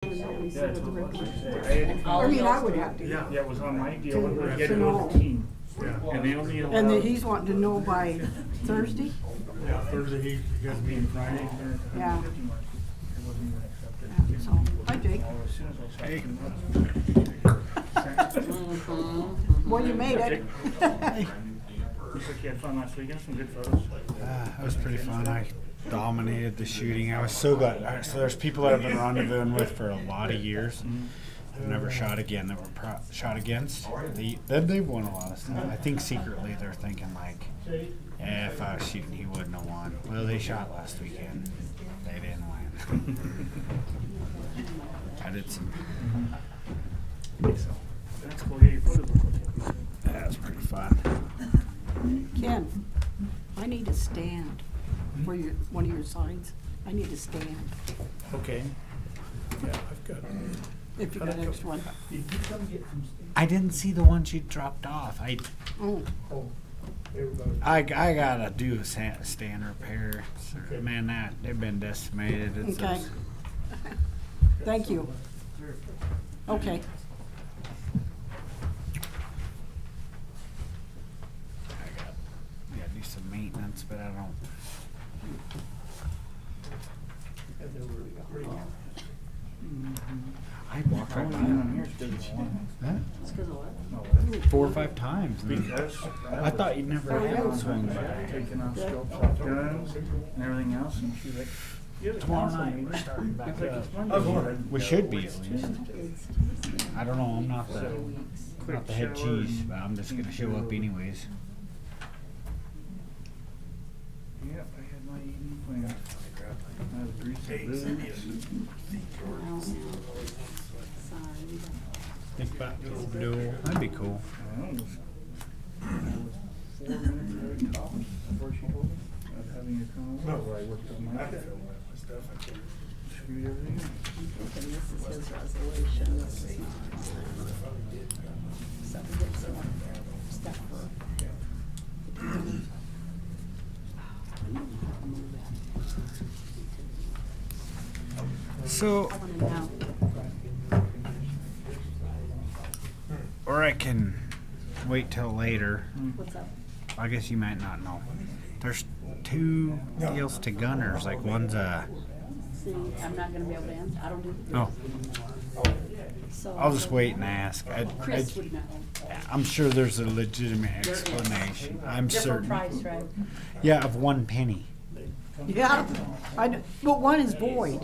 I mean, I I would have to. Yeah, it was on my deal, To- we had to to go know. to the team. And they only allowed. And then he's wanting to know by Thursday? Yeah, Thursday he has me in Friday. Yeah. It wasn't even accepted. Yeah, so, hi Jake. As soon as I saw Hey. him, Well, you made it. looks like you had fun last weekend, some good photos. It was pretty fun. I dominated the shooting. I was so glad. So there's people that I've been rendezvousing with for a lot of years. I've never shot again that were shot against. They've won a lot of stuff. I think secretly they're thinking like, if I was shooting, he wouldn't have won. Well, they shot last weekend. They didn't win. I did some. So That's cool, yeah, your photos look like that was pretty fun. Ken, I need a stand for your, one of your signs. I need a stand, Okay. Yeah, I've got. if you got an extra one. Did you come get some I didn't see the ones you dropped off. Oh, I gotta do a stand repair. So, man, they've been decimated. It's okay. just- Thank you. Okay. gotta do some maintenance, but I don't. I walked right by them. Huh? 4 or 5 times. Because I thought you'd never had a swing by. taking off scopes off guns and everything else, and she's like, "You have a Tomorrow council night meeting." we're starting back It's like, up. "It's Monday." We should be at least. I don't know. I'm not So, quick the head shower cheese, and- but I'm just gonna show up anyways. Yep, I had my evening plans. I was greasing boots. Think about the duel. That'd be cool. I was 4 minutes out of tops before she told me of having a convo where I worked on my shit. Screwed everything up. And this is his resolution, this is not. So we get some stuff for. So, I wanna know. or I can wait till later. What's up? I guess you might not know. There's 2 deals to gunners. Like one's a. See, I'm not gonna be able to answer, I don't do. Oh, So. I'll just wait and ask. Chris would know. I'm sure there's a legitimate explanation. I'm Different certain. price, right? Yeah, of 1 penny. Yeah, I know, but one is void.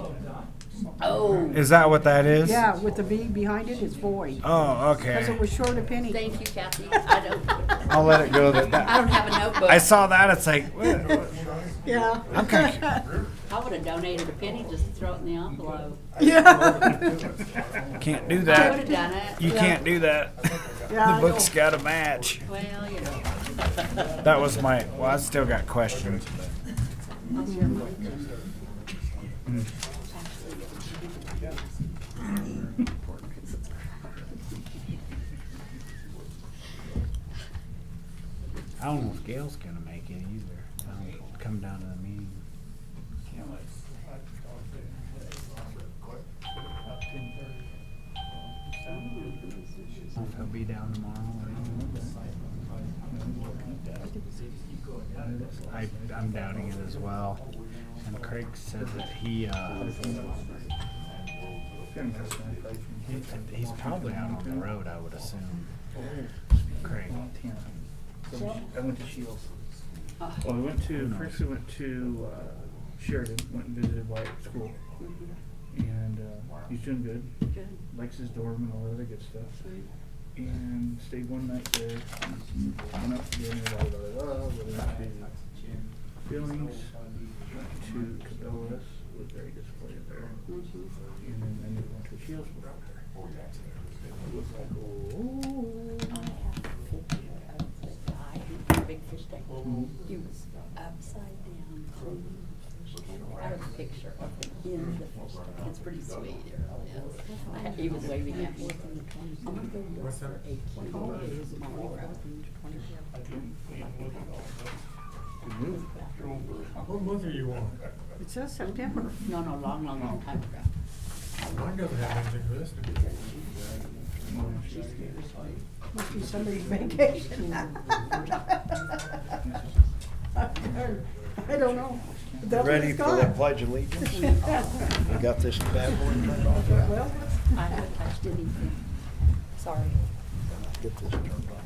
Oh, Is that what that is? Yeah, with the V behind it, it's void. Oh, Because it okay. was short a penny. thank you, Kathy. I don't, I'll let it go. I don't have a notebook. I saw that. It's like, what? Yeah. I'm kind of. I would have donated a penny just to throw it in the envelope. Yeah. Can't do I would that. have done it. You can't do that. Yeah, I The book's know. got to match. Well, you know. That was my. Well, I still got questions. I'll share mine. I don't know if Gail's gonna make it either. I'll come down to the meeting. I don't know if he'll be down tomorrow. I'm doubting it as well. And Craig said that he's probably out on the road, I would assume. Craig. I went to Shields. Oh. Well, first we went to Sheridan, went and visited Wyatt at school. And he's doing good. Good. Likes his dorm and all that other good stuff. Sweet. And stayed one night there. Went up to dinner, blah, blah, blah, blah. Went to Billings, went to Cabela's, was very disappointed there. Mhm. And then we went to Shields. It was like, oh. I have a picture of the guy who did the big fish tank. He was upside down cleaning the fish tank. I have a picture of him in the fish tank. It's pretty sweet. It really is. He was waving at me. I'm gonna go look for a cute monograph. Good move. What month are you on? It says September. No, long time ago. Mine doesn't have anything listed. Must be somebody's vacation. I don't know. But that's what Ready it's for the got. pledge of allegiance? You got this bad boy turned off? Well, I haven't touched anything. Sorry. Get this turned off.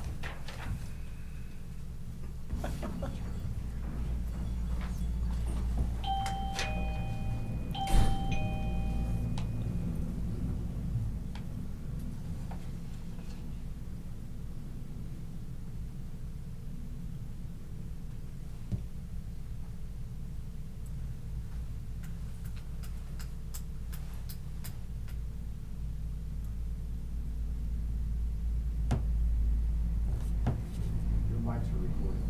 Your mics are recording.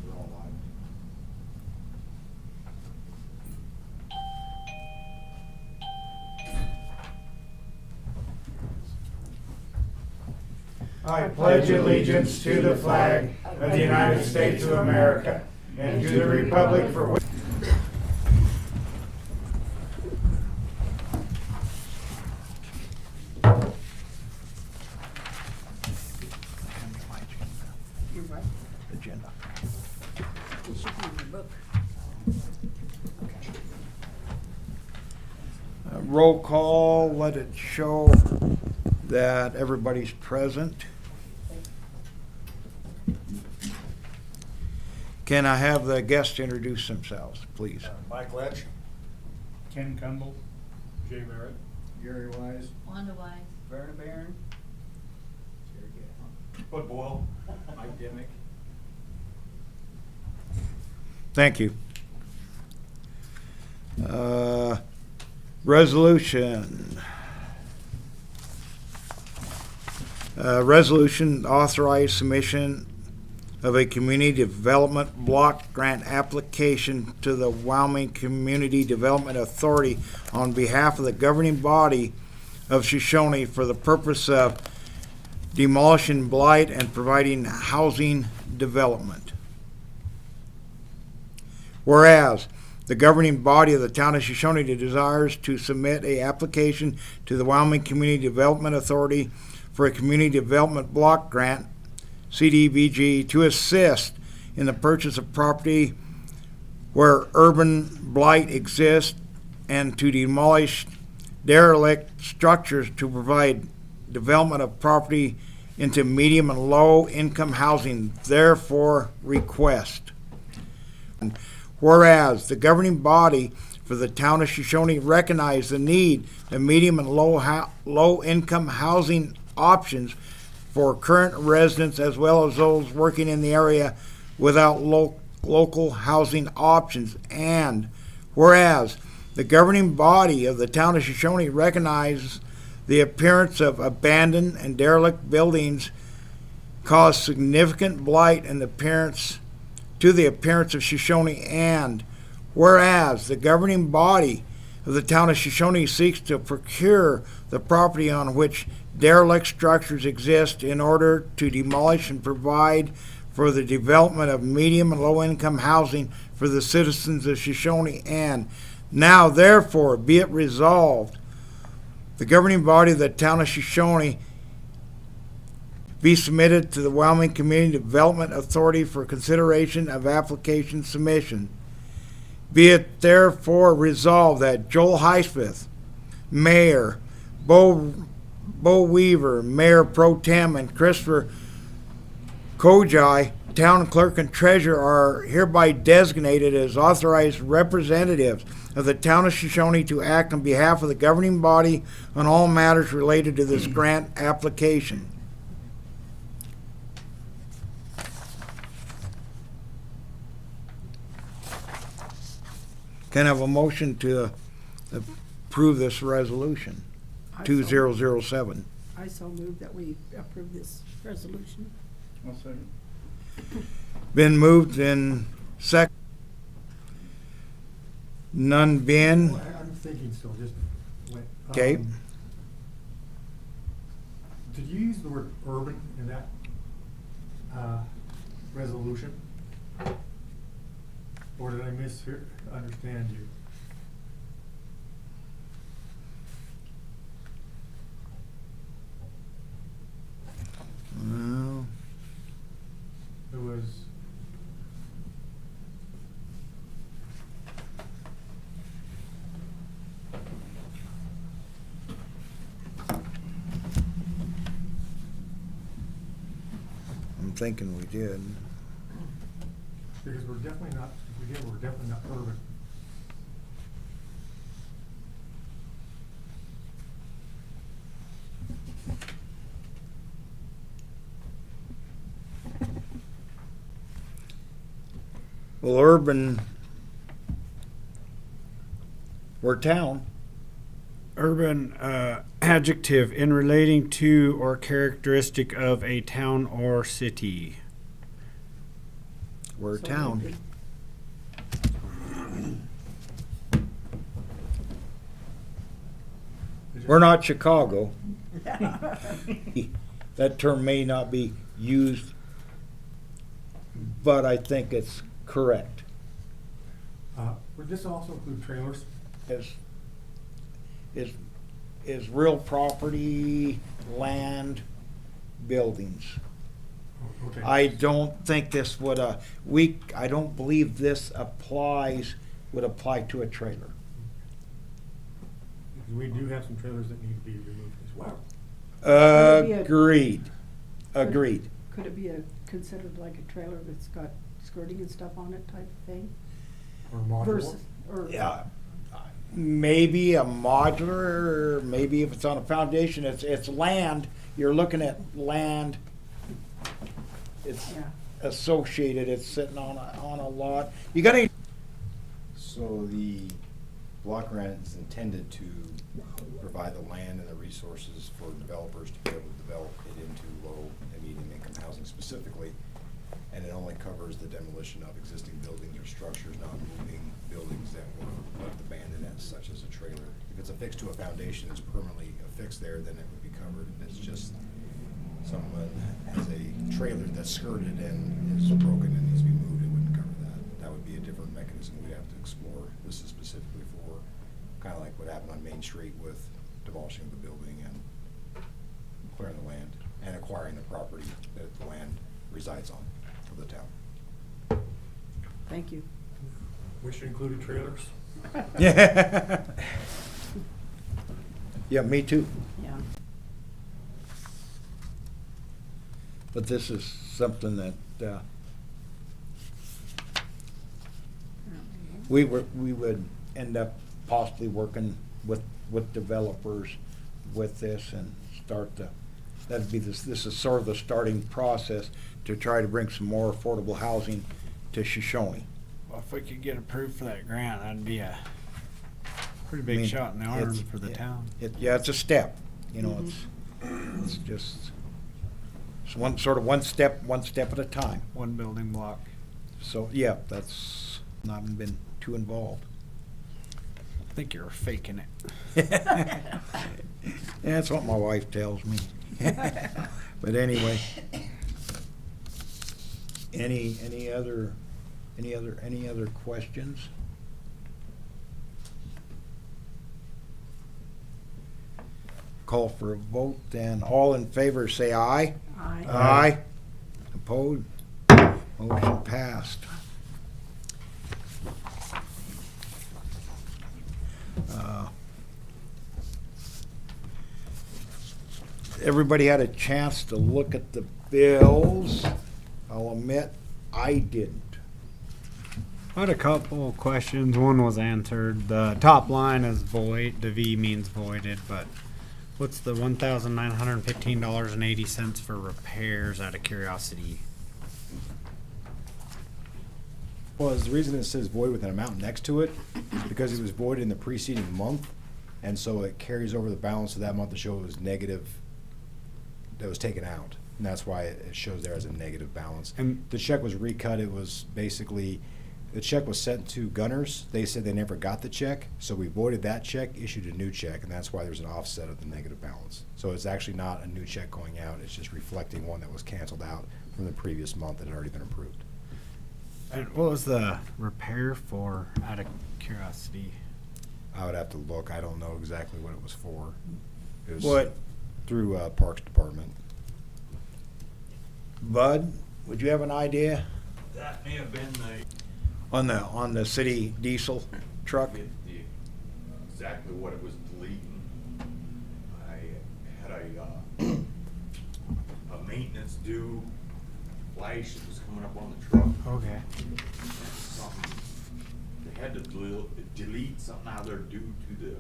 They're all live. I pledge allegiance to the flag of the United States of America and to the republic for which you're right. Agenda. It should be in your book. Roll call, let it show that everybody's present. Can I have the guests introduce themselves, please? Mike Letch. Ken Cumble, Jay Barrett. Gary Wise. Wanda Wise. Verna Barron, Bud Boyle. Mike Dimick. Thank you. Resolution. Resolution authorize submission of a community development block grant application to the Wyoming Community Development Authority on behalf of the governing body of Shoshoni for the purpose of demolishing blight and providing housing development. Whereas the governing body of the town of Shoshone desires to submit a application to the Wyoming Community Development Authority for a community development block grant, CDBG, to assist in the purchase of property where urban blight exists and to demolish derelict structures to provide development of property into medium and low income housing, therefore request. Whereas the governing body for the town of Shoshone recognized the need of medium and low income housing options for current residents as well as those working in the area without local housing options. And whereas the governing body of the town of Shoshone recognizes the appearance of abandoned and derelict buildings cause significant blight and appearance of Shoshone, and whereas the governing body of the town of Shoshone seeks to procure the property on which derelict structures exist in order to demolish and provide for the development of medium and low income housing for the citizens of Shoshone, and now therefore be it resolved, the governing body of the town of Shoshone be submitted to the Wyoming Community Development Authority for consideration of application submission. Be it therefore resolved that Joel Highsmith, Mayor, Bo Weaver, Mayor Pro Tem, and Christopher Kojai, Town Clerk and Treasurer, are hereby designated as authorized representatives of the town of Shoshone to act on behalf of the governing body on all matters related to this grant application. Can I have a motion to approve this resolution, 2007? I so move that we approve this resolution. I'll second. Been moved in second. None being, Well, I'm thinking still, just wait. okay. Did you use the word urban in that resolution? Or did I understand you? thinking we did. Because we're definitely not, if we did, we're definitely not urban. Well, urban, we're town. Urban, adjective in relating to or characteristic of a town or city. We're So town. maybe- We're not Chicago. That term may not be used, but I think it's correct. Would this also include trailers? Is real property, land, buildings. Okay. I don't think this would, I don't believe this would apply to a trailer. Because we do have some trailers that need to be removed as well. Could it be Agreed. Could it be considered like a trailer that's got skirting and stuff on it type of thing? Or modular. Versus, or. Yeah, maybe a modular, maybe if it's on a foundation, it's land, you're looking at land. It's Yeah. associated, it's sitting on a lot. You gotta, So the block grant is intended to provide the land and the resources for developers to be able to develop it into low and medium income housing specifically. And it only covers the demolition of existing buildings or structures, not moving buildings that were left abandoned as such as a trailer. If it's affixed to a foundation, it's permanently affixed there, then it would be covered. If it's just someone has a trailer that's skirted and is broken and needs to be moved, it wouldn't cover that. That would be a different mechanism we'd have to explore. This is specifically for kind of like what happened on Main Street with demolishing of the building and clearing the land and acquiring the property that the land resides on for the town. Thank you. Which included trailers. yeah. Yeah, me too. Yeah. But this is something that, we would end up possibly working with developers with this and this is sort of the starting process to try to bring some more affordable housing to Shoshoni. Well, if we could get approved for that grant, that'd be a pretty I big mean, shot in the arm it's- for the town. Yeah, it's a step, you know, Mhm. it's just, it's one step at a time. One building block. So, yeah, that's not been too involved. I think you're faking it. Yeah, that's what my wife tells me. But anyway, any other questions? Call for a vote, then all in favor say aye. Aye. Aye. Opposed? Motion passed. Everybody had a chance to look at the bills. I'll admit, I didn't. I had a couple of questions. One was answered. The top line is void. The V means voided, but what's the $1,915.80 for repairs out of curiosity? Well, the reason it says void with an amount next to it is because it was voided in the preceding month, and so it carries over the balance of that month to show it was negative, that was taken out. And that's why it shows there as a negative balance. And The check was recut. It was basically, the check was sent to Gunners. They said they never got the check, so we voided that check, issued a new check, and that's why there's an offset of the negative balance. So it's actually not a new check going out. It's just reflecting one that was canceled out from the previous month that had already been approved. And what was the repair for, out of curiosity? I would have to look. I don't know exactly what it was for. It was What, through Parks Department. Bud, would you have an idea That may have been on the city diesel truck? exactly what it was deleting. I had a maintenance due flash that was coming up on the truck. Okay. Something, they had to delete something out of there due to the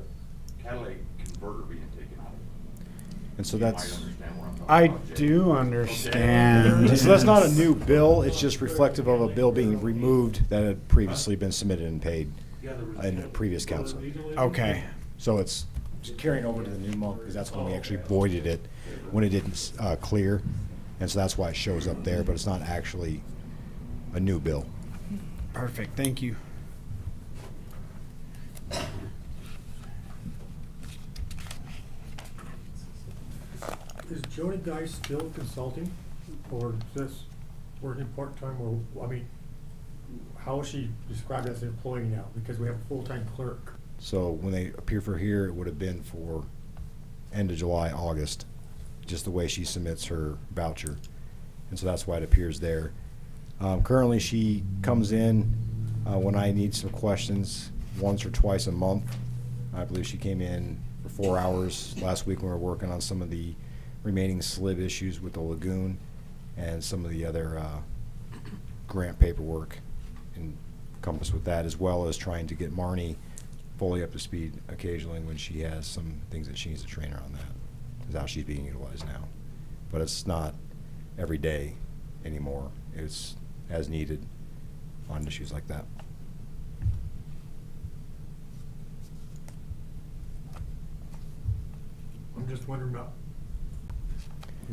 catalytic converter being taken out of it. And so You might that's, understand what I'm talking I about, Jay. do understand. so that's not a new bill, it's just reflective of a bill being removed that had previously been submitted and paid in a previous council. Okay. So it's just carrying over to the new month, because that's when we actually voided it, when it didn't clear. And so that's why it shows up there, but it's not actually a new bill. Perfect. Thank you. Is Joni Dice still consulting, or is this working part-time, or, I mean, how is she described as an employee now? Because we have a full-time clerk. So when they appear for here, it would have been for end of July, August, just the way she submits her voucher. And so that's why it appears there. Currently, she comes in when I need some questions once or twice a month. I believe she came in for 4 hours last week when we were working on some of the remaining slib issues with the lagoon and some of the other grant paperwork encompassed with that, as well as trying to get Marnie fully up to speed occasionally when she has some things that she needs to train her on. That is how she's being utilized now. But it's not every day anymore. It's as needed on issues like that. I'm just wondering about,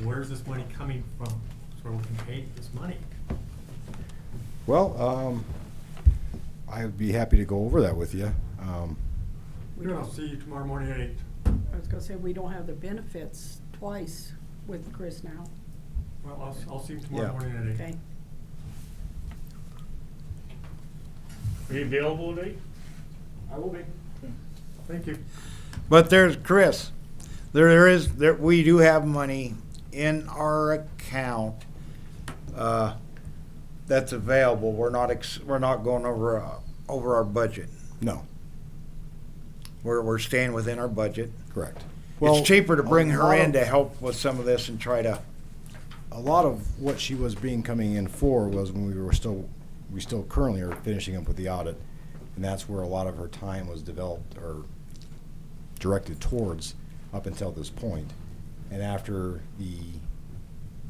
where's this money coming from, so we can pay this money? Well, I would be happy to go over that with you. We Good, I'll don't- see you tomorrow morning at 8. I was gonna say, we don't have the benefits twice with Chris now, Well, I'll see you tomorrow Yeah. morning at 8. okay? Are you available today? I will be. Thank you. But there's, Chris, we do have money in our account, that's available. We're not going over our budget. No, We're staying within our budget. correct. It's cheaper to bring a her lot in of- to help with some of this and try to, A lot of what she was coming in for was when we still currently are finishing up with the audit, and that's where a lot of her time was developed or directed towards up until this point. And after the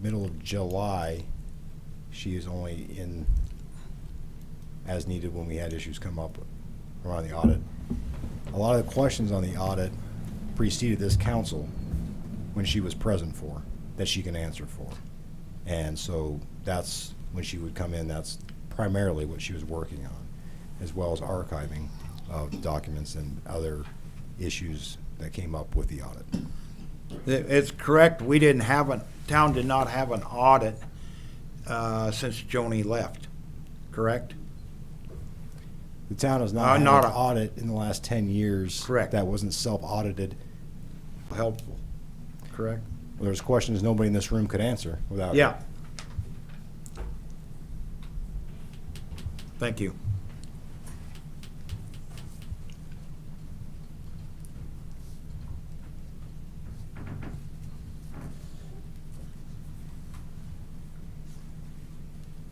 middle of July, she is only in as needed when we had issues come up around the audit. A lot of the questions on the audit preceded this council when she was present for, that she can answer for. And so that's when she would come in, that's primarily what she was working on, as well as archiving of documents and other issues that came up with the audit. it's correct, town did not have an audit, since Joni left, correct? The town has not had not an a- audit in the last 10 years. Correct. That wasn't self-audited. Helpful, correct? There's questions nobody in this room could answer without. Yeah. Thank you.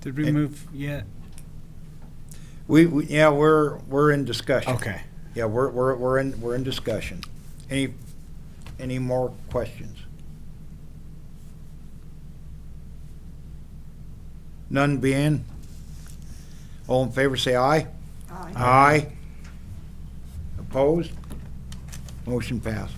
Did we move yet? Yeah, we're in discussion. Okay. Yeah, we're in discussion. Any more questions? None being, all in favor say aye. Aye. Aye. Opposed? Motion passed.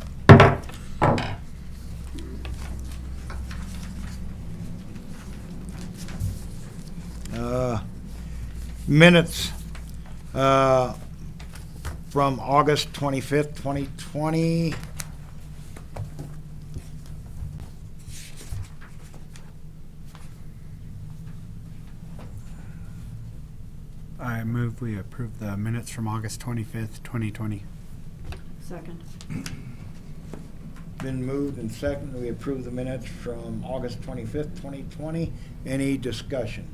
Minutes from August 25th, 2020. I move we approve the minutes from August 25th, 2020. Second. Been moved and seconded. We approve the minutes from August 25th, 2020. Any discussion?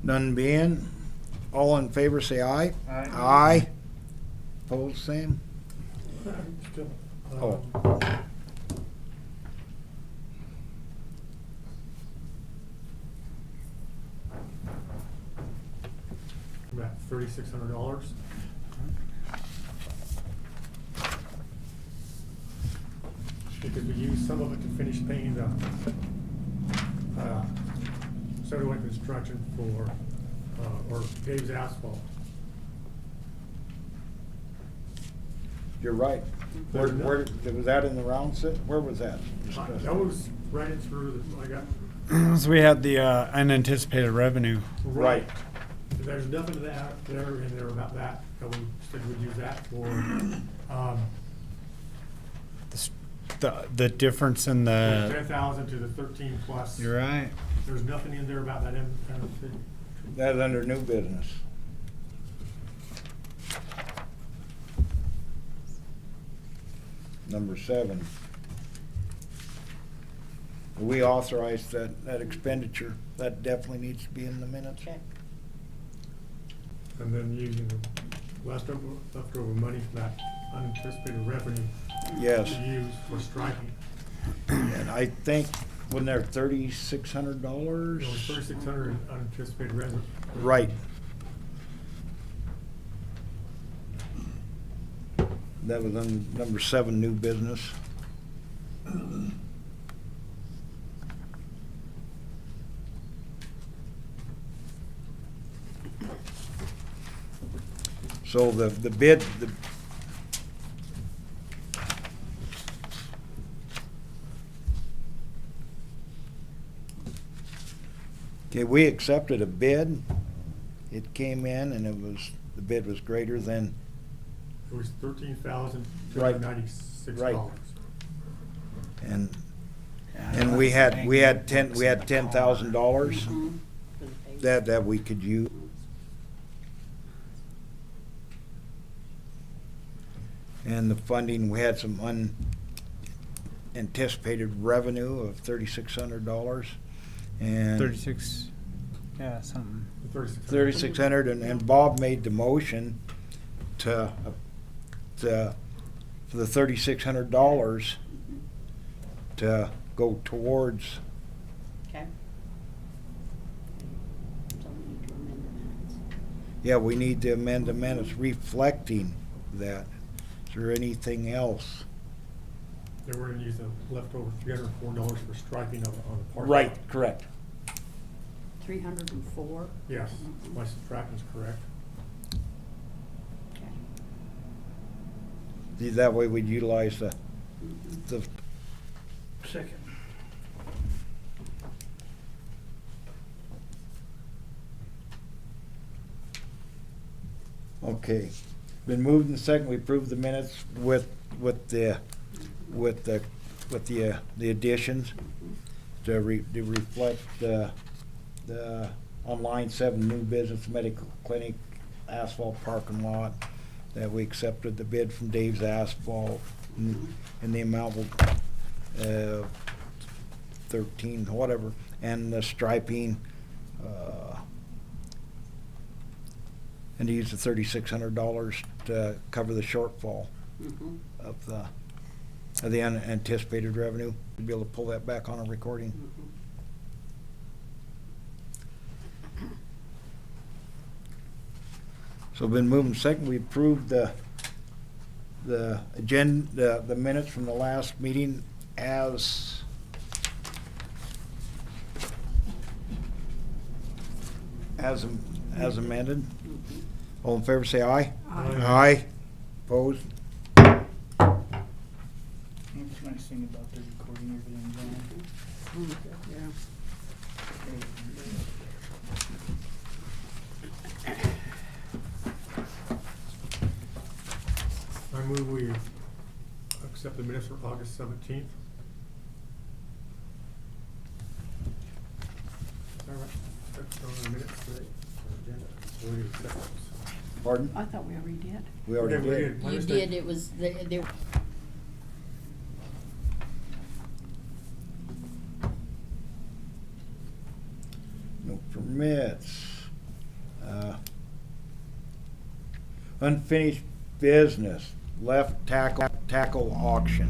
None being, all in favor say aye. Aye. Aye. Opposed, same. Still, Oh. $3,600. Because we used some of it to finish painting the, Shoshoni construction for, or Dave's asphalt. You're right. Where, was that in the round set? Where was that? That was running through the, I got. So we had the unanticipated revenue. Right. There's nothing that there in there about that, that we said we'd use that for, The difference in the. 10,000 to the 13 plus. You're right. There's nothing in there about that kind of thing. That's under new business. Number 7. We authorized that expenditure. That definitely needs to be in the minutes. Okay. And then using the leftover money from that unanticipated revenue. Yes. To use for striking. And I think, wasn't there $3,600? It was 3,600 in unanticipated revenue. Right. That was on number 7, new business. So the bid, okay, we accepted a bid. It came in and the bid was greater than, It was $13,296. Right. and we had $10,000 For the pay. that we could use. And the funding, we had some unanticipated revenue of $3,600 and 36. Yeah, something. 3,600, and Bob made the motion for the $3,600 to go towards. Okay. So we need to amend the minutes. Yeah, we need to amend the minutes reflecting that. Is there anything else? They were gonna use the leftover $304 for striping on the park. Right, correct. 304. Yes, my subtraction's correct. Okay. That way we'd utilize the Second. Okay, been moved and second, we approved the minutes with the additions to reflect the on line 7 new business medical clinic asphalt parking lot, that we accepted the bid from Dave's Asphalt and the amount will 13 whatever, and the striping and to use the $3,600 to cover the shortfall Mhm. of the unanticipated revenue. We'll be able to pull that back on a recording. Mhm. So been moving second, we approved the agenda, the minutes from the last meeting as amended. All in favor, say aye. Aye. Aye. Opposed? That's the nice thing about the recording everything down. Yeah. I move we accept the minutes for August 17th. All right, that's on the minutes today, agenda. So we accept those. Pardon? I thought we already did. We already Okay, we did. My You mistake. did, it was, they were. No permits. Unfinished business, left tackle auction.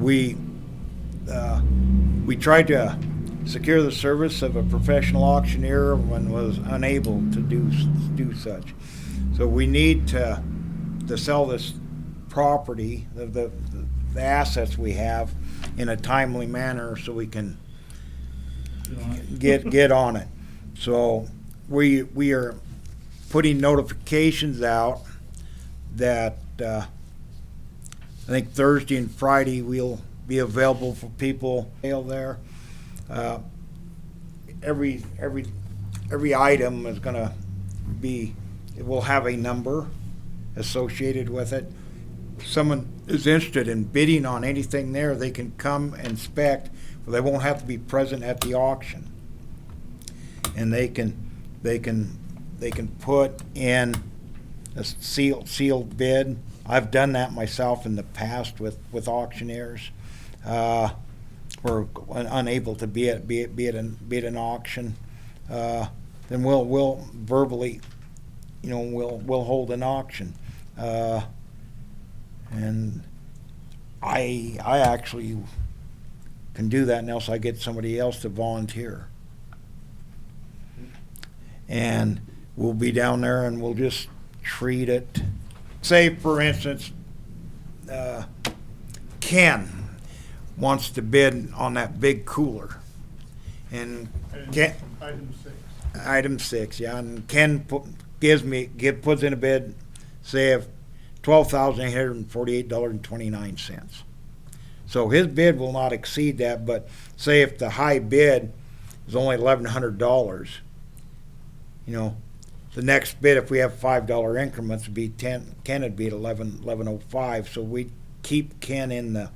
We tried to secure the service of a professional auctioneer when was unable to do such. So we need to sell this property, the assets we have, in a timely manner so we can get on it. So we are putting notifications out that I think Thursday and Friday we'll be available for people there. Every item is going to be, it will have a number associated with it. If someone is interested in bidding on anything there, they can come inspect, but they won't have to be present at the auction. And they can put in a sealed bid. I've done that myself in the past with auctioneers. We're unable to be at an auction. Then we'll verbally, we'll hold an auction. And I actually can do that unless I get somebody else to volunteer. And we'll be down there and we'll just treat it. Say, for instance, Ken wants to bid on that big cooler. And Ken, item 6, yeah. And Ken puts in a bid, say, of $12,848.29. So his bid will not exceed that, but say if the high bid is only $1,100, the next bid, if we have $5 increments, would be Ken would be at $11.05. So we'd keep Ken in the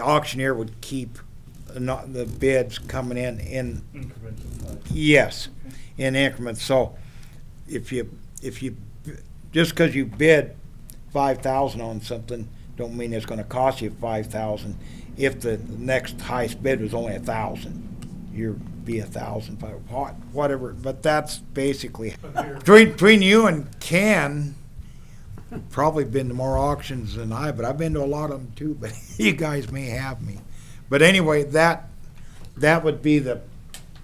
auctioneer would keep the bids coming in Increments of 5. yes, in increments. So if you just because you bid $5,000 on something, don't mean it's going to cost you $5,000. If the next highest bid was only $1,000, you're be $1,000, whatever. But that's basically between you and Ken. Probably been to more auctions than but I've been to a lot of them too. But you guys may have me. But anyway, that would be the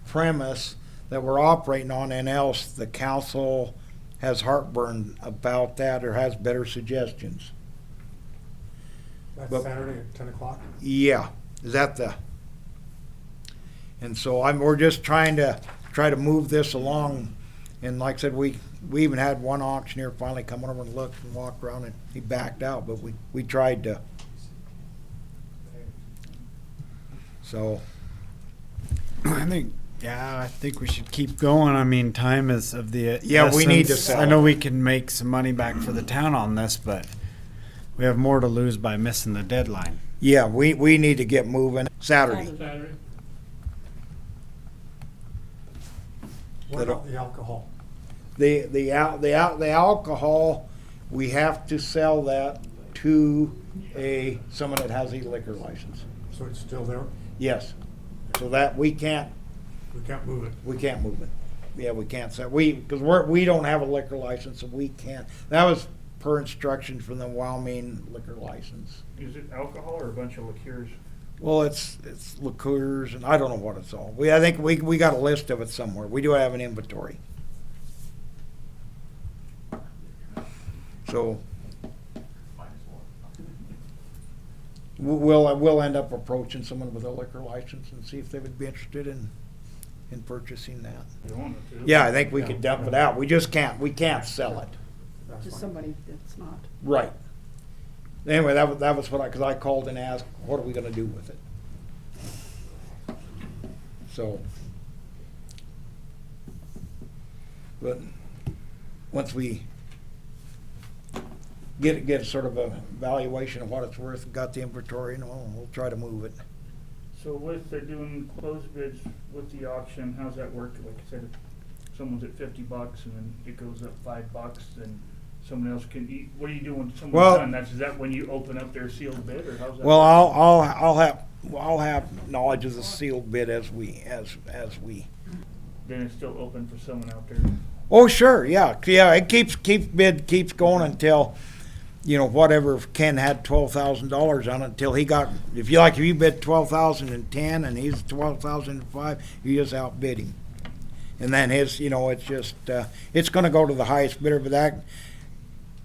premise that we're operating on, and else the council has heartburn about that or has better suggestions. That's But- Saturday at 10 o'clock? Yeah, is that the? And so we're just trying to move this along, and like I said, we even had one auctioneer finally come over and look and walk around, and he backed out, but we tried to. So I think we should keep going. I mean, time is of the Yeah, we need to essence. sell I know it. we can make some money back for the town on this, but we have more to lose by missing the deadline. yeah, we need to get moving Saturday. Saturday. What That'll- about the alcohol? The alcohol, we have to sell that to someone that has a liquor license. So it's still there? Yes, so that we can't We can't move it. move it. Yeah, we can't sell, because we don't have a liquor license, so we can't. That was per instruction from the Wyoming liquor license. Is it alcohol or a bunch of liqueurs? Well, it's liqueurs, and I don't know what it's all. I think we got a list of it somewhere. We do have an inventory. So we'll end up approaching someone with a liquor license and see if they would be interested in purchasing that. You want it to? Yeah, I think we could dump it out. We just can't sell it. That's To fine. somebody that's not. Right. Anyway, that was what because I called and asked, what are we gonna do with it? So, but once we get sort of a valuation of what it's worth, and got the inventory, we'll try to move it. So with they're doing closed bids with the auction, how's that work? Like I said, if someone's at $50 and then it goes up $5, then someone else can eat. What do you do when someone's Well- done? Is that when you open up their sealed bid, or how's that? Well, work? I'll have knowledge of the sealed bid as we. Then it's still open for someone out there. Oh, sure, yeah. It keeps going until, whatever, Ken had $12,000 on it until he got, if you bid 12,010 and he's 12,005, you just outbid him. And then his, it's just, it's gonna go to the highest bidder, but that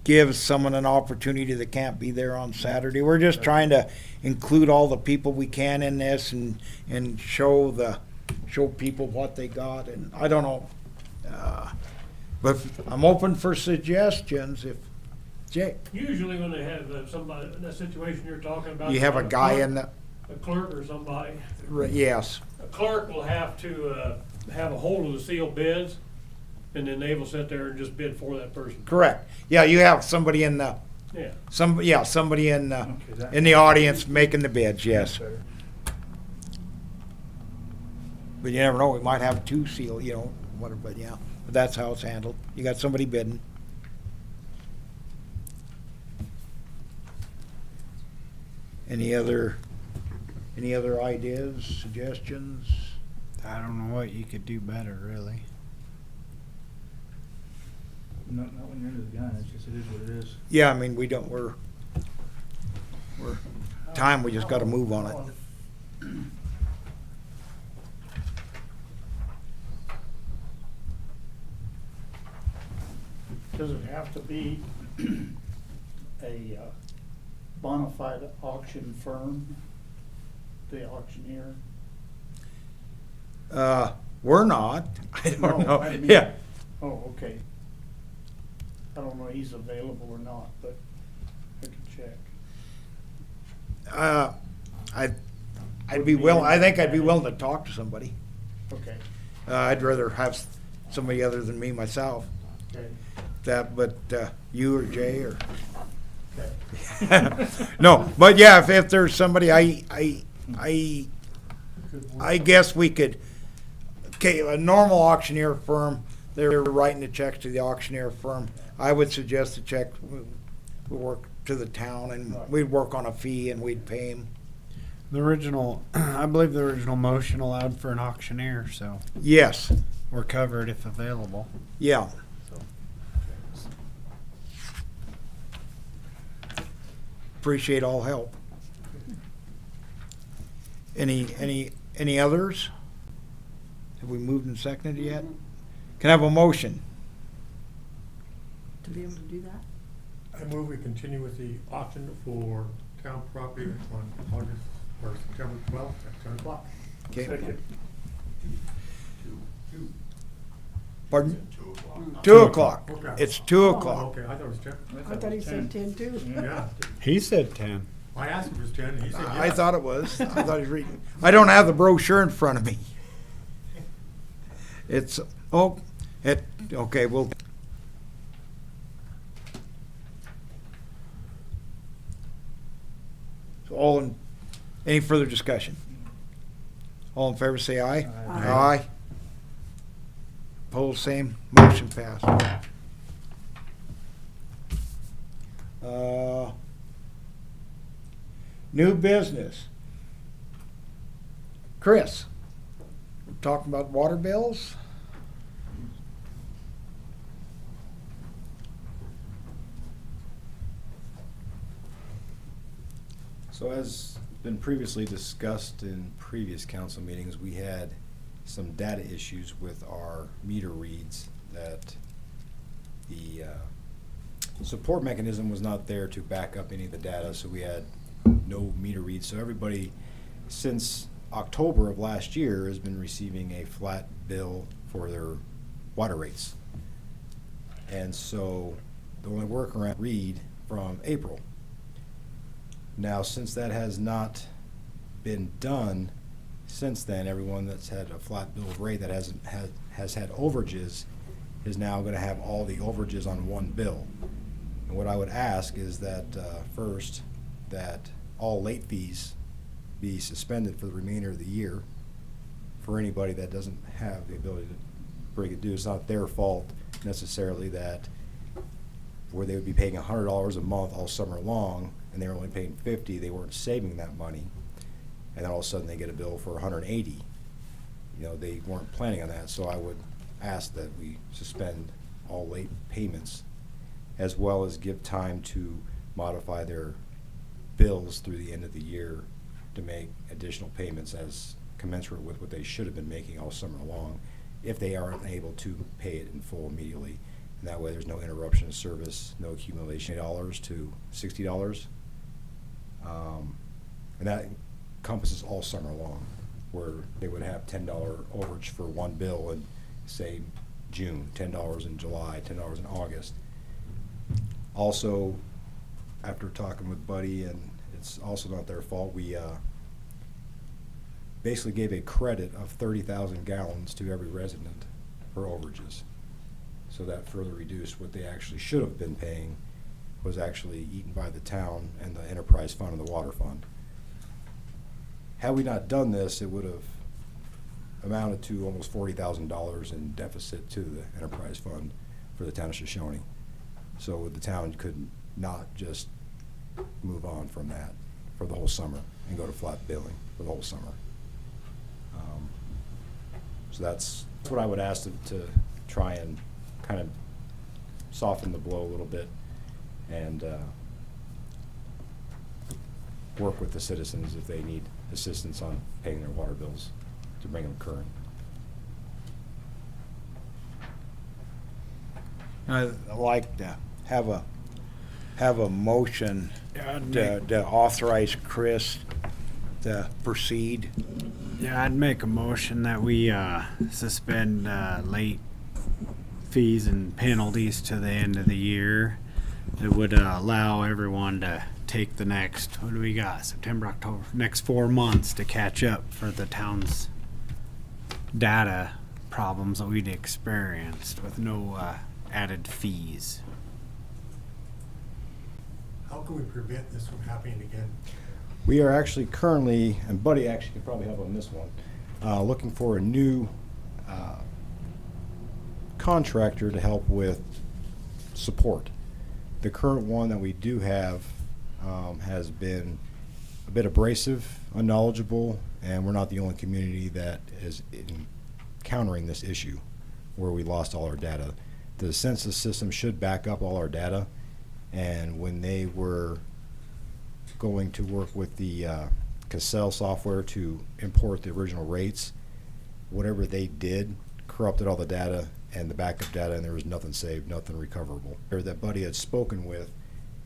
gives someone an opportunity that can't be there on Saturday. We're just trying to include all the people we can in this and show people what they got, and I don't know. But I'm open for suggestions if, Jay, Usually when they have somebody, in that situation you're talking about. you have a guy in the, A clerk or somebody. yes, A clerk will have to have a hold of the sealed bids, and then they will sit there and just bid for that person. correct. Yeah, you have somebody in the, Yeah. somebody in the, Okay, that- in the audience making the bids, yes. Better. But you never know, we might have two seal, whatever, but yeah, but that's how it's handled. You got somebody bidding. Any other ideas, suggestions? I don't know what you could do better, really. Not when you're into the gun, it's just, it is what it is. Yeah, I mean, we're time, we just gotta move on it. Does it have to be a bona fide auction firm, the auctioneer? We're not, I No, don't know, I mean- yeah. Oh, okay. I don't know if he's available or not, but I can check. I'd be willing, I think I'd be willing to talk to somebody. Okay, I'd rather have somebody other than me myself, okay, but you or Jay or. okay. No, but yeah, if there's somebody, I guess we could, okay, a normal auctioneer firm, they're writing the checks to the auctioneer firm. I would suggest the check, we work to the town and we'd work on a fee and we'd pay him. The original, I believe the original motion allowed for an auctioneer, so Yes, we're covered if available. yeah. Appreciate all help. Any others? Have we moved and seconded yet? Can I have a motion? To be able to do that? I move we continue with the auction for town property on August, or September 12th at 10 o'clock. Okay. Second. Pardon? 2:00. 2 o'clock. Okay. It's 2 Oh, o'clock. okay, I thought it was 10. I thought he said 10 too. Yeah, He said 10. I asked him if it was 10, and he said yes. I thought it was. I thought he was reading. I don't have the brochure in front of me. It's, okay, well. So any further discussion? All in favor, say aye. Aye. Aye. Opposed, same. Motion passed. New business. Chris, we're talking about water bills? So as been previously discussed in previous council meetings, we had some data issues with our meter reads that the support mechanism was not there to back up any of the data, so we had no meter reads. So everybody, since October of last year, has been receiving a flat bill for their water rates. And so the only workaround read from April. Now, since that has not been done since then, everyone that's had a flat bill rate that has had overages is now going to have all the overages on one bill. And what I would ask is that first, that all late fees be suspended for the remainder of the year for anybody that doesn't have the ability to break it due. It's not their fault necessarily that where they would be paying $100 a month all summer long and they were only paying $50, they weren't saving that money, and then all of a sudden they get a bill for $180. You know, they weren't planning on that, so I would ask that we suspend all late payments, as well as give time to modify their bills through the end of the year to make additional payments as commensurate with what they should have been making all summer long, if they aren't able to pay it in full immediately. And that way there's no interruption of service, no accumulation of $8 to $60. And that encompasses all summer long, where they would have $10 overage for one bill in, say, June, $10 in July, $10 in August. Also, after talking with Buddy, and it's also not their fault, we basically gave a credit of 30,000 gallons to every resident for overages. So that further reduced what they actually should have been paying, was actually eaten by the town and the enterprise fund and the water fund. Had we not done this, it would have amounted to almost $40,000 in deficit to the enterprise fund for the town of Shoshoni. So the town could not just move on from that for the whole summer and go to flat billing for the whole summer. So that's what I would ask them to try and kind of soften the blow a little bit and work with the citizens if they need assistance on paying their water bills to bring them current. I'd like to have a motion to authorize Chris to proceed. Yeah, I'd make a motion that we suspend late fees and penalties to the end of the year. It would allow everyone to take the next, what do we got, September, October, next 4 months to catch up for the town's data problems that we'd experienced with no added fees. How can we prevent this from happening again? We are actually currently, and Buddy actually could probably help on this one, looking for a new contractor to help with support. The current one that we do have has been a bit abrasive, unknowledgeable, and we're not the only community that is encountering this issue where we lost all our data. The census system should back up all our data, and when they were going to work with the Cassell software to import the original rates, whatever they did corrupted all the data and the backup data, and there was nothing saved, nothing recoverable. That Buddy had spoken with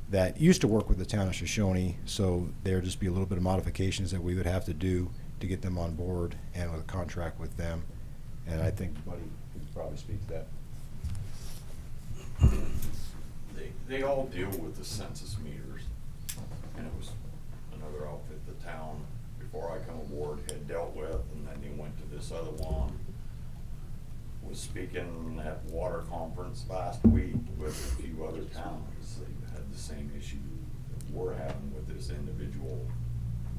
that used to work with the town of Shoshone, so there'd just be a little bit of modifications that we would have to do to get them on board and with a contract with them. And I think Buddy could probably speak to that. They all deal with the census meters, and it was another outfit the town, before I come aboard, had dealt with, and then they went to this other one. Was speaking at water conference last week with a few other towns. They had the same issue that we're having with this individual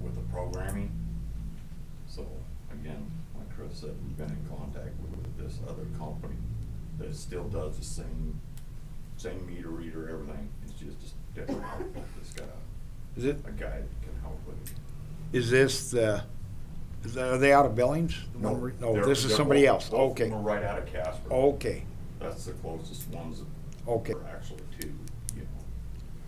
with the programming. So again, like Chris said, we've been in contact with this other company that still does the same meter reader, everything. It's just different outfit. It's got Is it? a guy that can help with it. Is this are they out of Billings? No, this is somebody else. Both of Okay. them are right out of Casper. Okay. That's the closest ones that Okay. are actually to,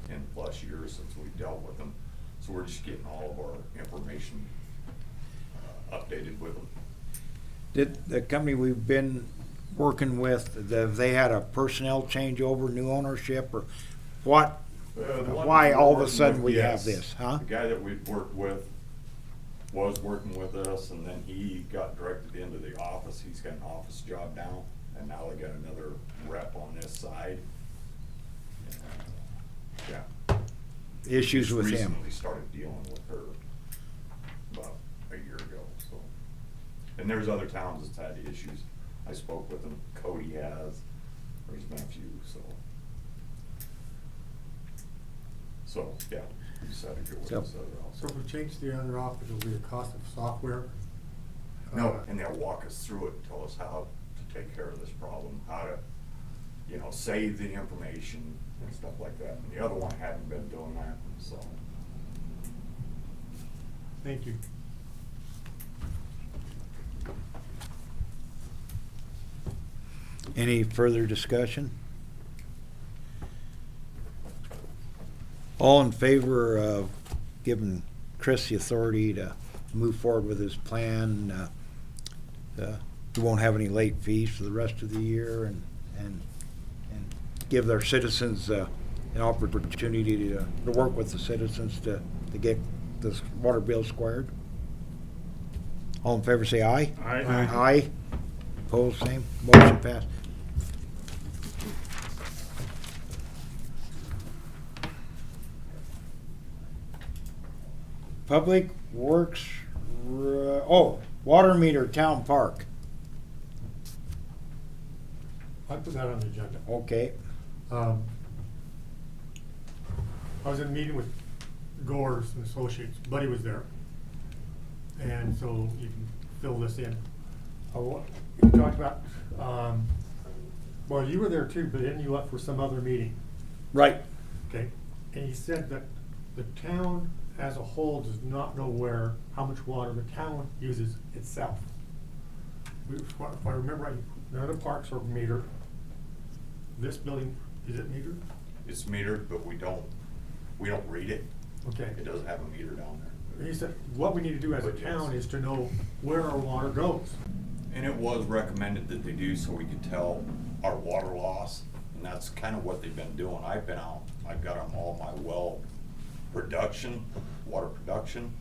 10+ years since we dealt with them. So we're just getting all of our information updated with them. Did the company we've been working with, have they had a personnel changeover, new ownership, or what? The one Why that we're all of a working sudden with, we have yes. this, huh? The guy that we've worked with was working with us, and then he got directed into the office. He's got an office job now, and now they got another rep on this side. Yeah. Issues Just with him. recently started dealing with her about a year ago, so. And there's other towns that's had issues. I spoke with them, Cody has, there's been a few, so. So, yeah, we decided to go with So- this other So also. if we change the other office, it'll be a cost of software? No, and they'll walk us through it and tell us how to take care of this problem, how to, save the information and stuff like that. And the other one hadn't been doing that, so. Thank you. Any further discussion? All in favor of giving Chris the authority to move forward with his plan? We won't have any late fees for the rest of the year and give their citizens an opportunity to work with the citizens to get this water bill squared. All in favor say aye. Aye. Aye. Opposed, same. Motion passed. Public Works, water meter, town park. I put that on the agenda. Okay. I was in a meeting with Gores and Associates, Buddy was there. And so you can fill this in. You talked about, well, you were there too, but then you left for some other meeting, Right. okay? And you said that the town as a whole does not know how much water the town uses itself. If I remember right, none of the parks are metered. This building, is it metered? It's metered, but we don't read it. Okay. It doesn't have a meter down there. He said, what we need to do as a But yes. town is to know where our water goes. And it was recommended that they do so we could tell our water loss, and that's kind of what they've been doing. I've been out, I've got them all my well production, water production,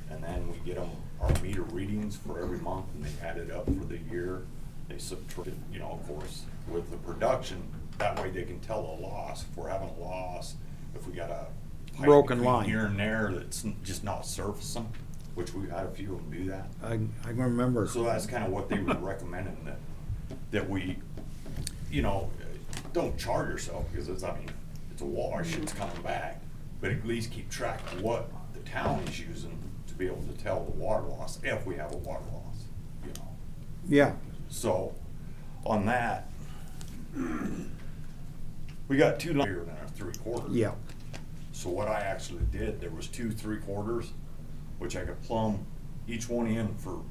and then we get them our meter readings for every month, and they add it up for the year. They subtract, of course, with the production, that way they can tell the loss. If we're having a loss, if we got a pipe Broken between line. here and there that's just not surfacing, which we've had a few of them do that. I can remember. So that's kind of what they were recommending, that we, don't charge yourself, because it's a wash, it's coming back. But at least keep track of what the town is using to be able to tell the water loss, if we have a water loss, Yeah. So, on that, we got 2 here and a 3/4. Yeah. So what I actually did, there was 2 3/4, which I could plumb each one in for,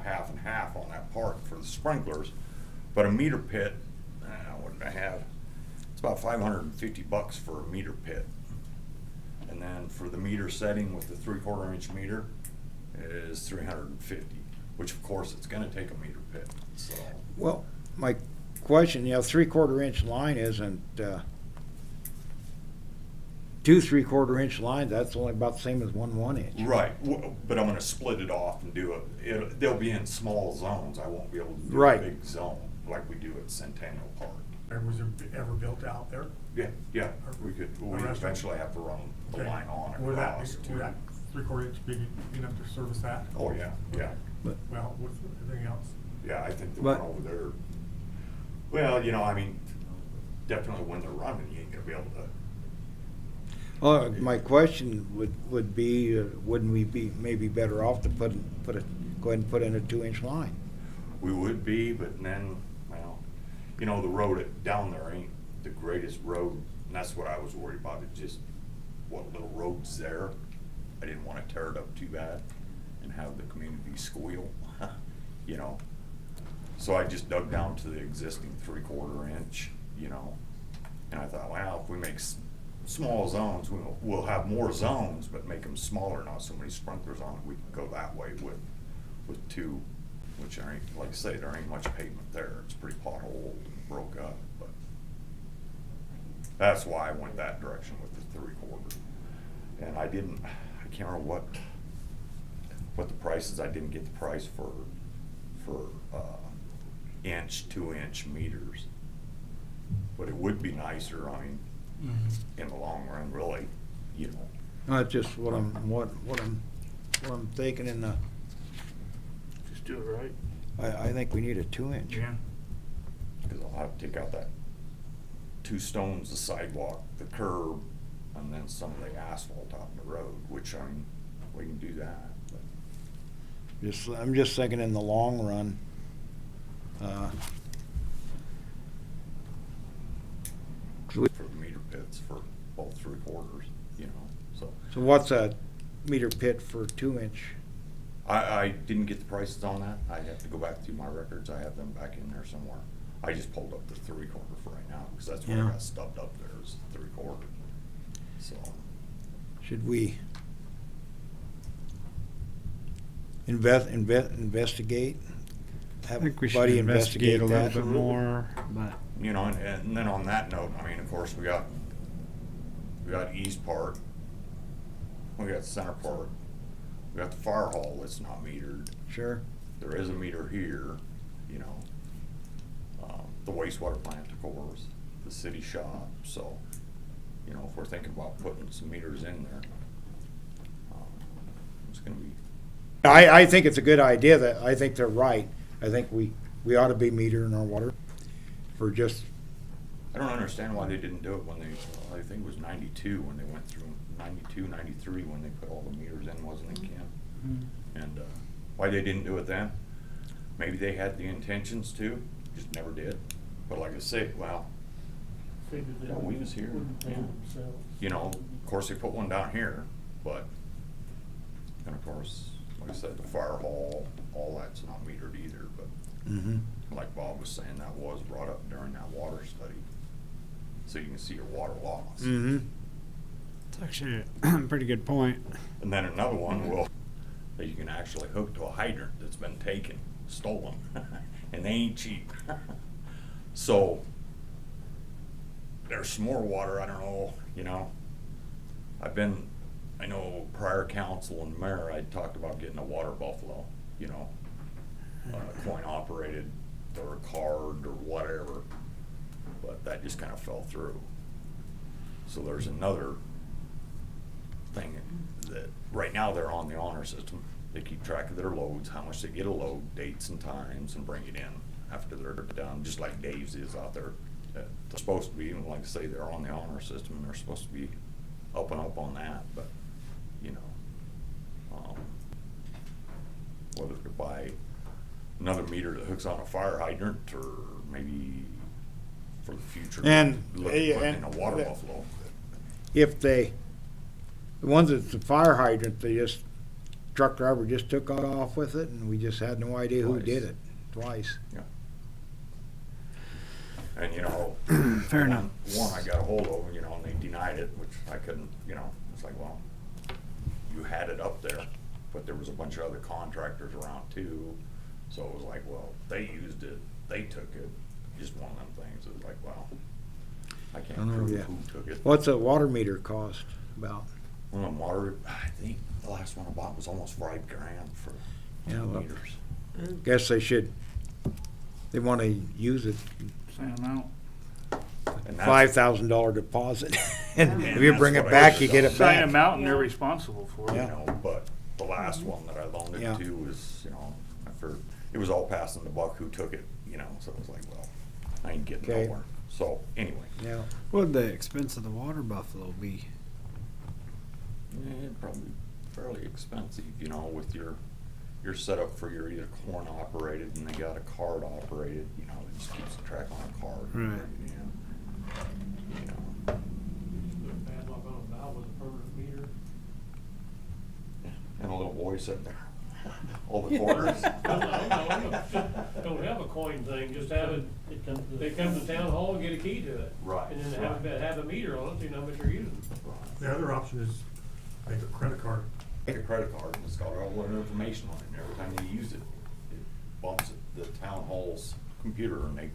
half and half on that part for the sprinklers. But a meter pit, what did I have? It's about $550 for a meter pit. And then for the meter setting with the 3/4 inch meter is $350, which of course it's gonna take a meter pit, so. Well, my question, 3/4 inch line isn't, 2 3/4 inch lines, that's only about the same as 1 inch. Right, but I'm gonna split it off and do they'll be in small zones, I won't be able to do a Right. big zone like we do at Centennial Park. Or was it ever built out there? Yeah, we eventually have to run the Okay. line on Would that, across. to that 3/4 inch big enough to service that? Oh, yeah, But, Well, with everything else. yeah, I think the But- one over there, well, definitely when they're running, you ain't gonna be able to. my question would be, wouldn't we be maybe better off to go ahead and put in a 2 inch line? We would be, but then, the road down there ain't the greatest road, and that's what I was worried about, is just what little road's there. I didn't wanna tear it up too bad and have the community squeal, So I just dug down to the existing 3/4 inch, and I thought, well, if we make small zones, we'll have more zones, but make them smaller, not so many sprinklers on it. We can go that way with 2, which there ain't, like I say, there ain't much pavement there. It's pretty potholed and broke up, but that's why I went that direction with the 3/4. And I can't remember what the price is. I didn't get the price for 2 inch meters. But it would be nicer, in the long run, really, That's just what I'm thinking Just do it right. I think we need a 2 inch. Because I'll have to take out that 2 stones, the sidewalk, the curb, and then some of the asphalt out in the road, which, we can do that. But I'm just thinking in the long run. for the meter pits for both 3/4, so. So what's a meter pit for 2 inch? I didn't get the prices on that. I have to go back through my records. I have them back in there somewhere. I just pulled up the 3/4 for right now, because that's where I Yeah. got stubbed up there, is the 3/4. So. So, Should we investigate? I Have think we should Buddy investigate a little that? bit more, but you know, and then on that note, I mean, of course, we got East Park, we got Center Park, we got the fire hall that's not metered. Sure. There is a meter here, you know. The wastewater plant, of course, the city shop, so, you know, if we're thinking about putting some meters in there, it's gonna be, I think it's a good idea. That I think they're right. I think we ought to be metering our water for just, I don't understand why they didn't do it when I think it was 92 when they went through, 92, 93 when they put all the meters in, wasn't it, Ken? And why they didn't do it then? Maybe they had the intentions to, just never did. But like I say, well, Figured they yeah, we was here. wouldn't pay themselves. You know, of course they put one down here, but, and of course, like I said, the fire hall, all that's not metered either, but like Bob was saying, that was brought up during that water study. So you can see your water loss. it's actually a pretty good point. And then another one that you can actually hook to a hydrant that's been taken, stolen, and they ain't cheap. So there's some more water, I don't know, you know. I know prior council and mayor, I talked about getting a water buffalo, you know, coin operated or a card or whatever, but that just kind of fell through. So there's another thing that right now they're on the honor system. They keep track of their loads, how much they get a load, dates and times, and bring it in after they're done, just like Dave's is out there. They're supposed to be, and like I say, they're on the honor system and they're supposed to be up and up on that, but, you know, whether to buy another meter that hooks on a fire hydrant or maybe for the future, And- look at putting in a and- water buffalo. if the ones that's the fire hydrant, they just, truck driver just took off with it and we just had no idea who Twice. did it, twice. Yeah. And, you know. Fair enough. One I got a hold of, you know, and they denied it, which I couldn't, you know, it's like, well, you had it up there, but there was a bunch of other contractors around too. So it was like, well, they used it, they took it, just one of them things. It was like, well, I can't I know, prove yeah. who took it. What's a water meter cost about? Well, water, I think the last one I bought was almost $5,000 for Yeah, two well, meters. Guess they wanna use it, Same amount. And that's- $5,000 deposit. And And if you bring that's it what I back, heard you get about. it Same back. amount and they're Yeah. responsible for it. You know, but the last one that I loaned Yeah. it to was, you know, it was all passing the buck who took it, you know, so it was like, well, I ain't getting Okay. nowhere. So, anyway, Yeah, What would the expense of the water buffalo be? probably fairly expensive, you know, with your setup for your either corn operated and they got a card operated, you know, it just keeps the track on a card. Right. You know, Padlock on a valve with a permanent meter. and a little boy sitting there, all the quarters. Don't have a coin thing, just have it, they come to town hall and get a key to it. Right, And then right. have a meter on it, so you know how much you're using. The other option is, I think, a credit card. Take a credit card and it's got all their information on it, and every time you use it, it bumps it, the town hall's computer and they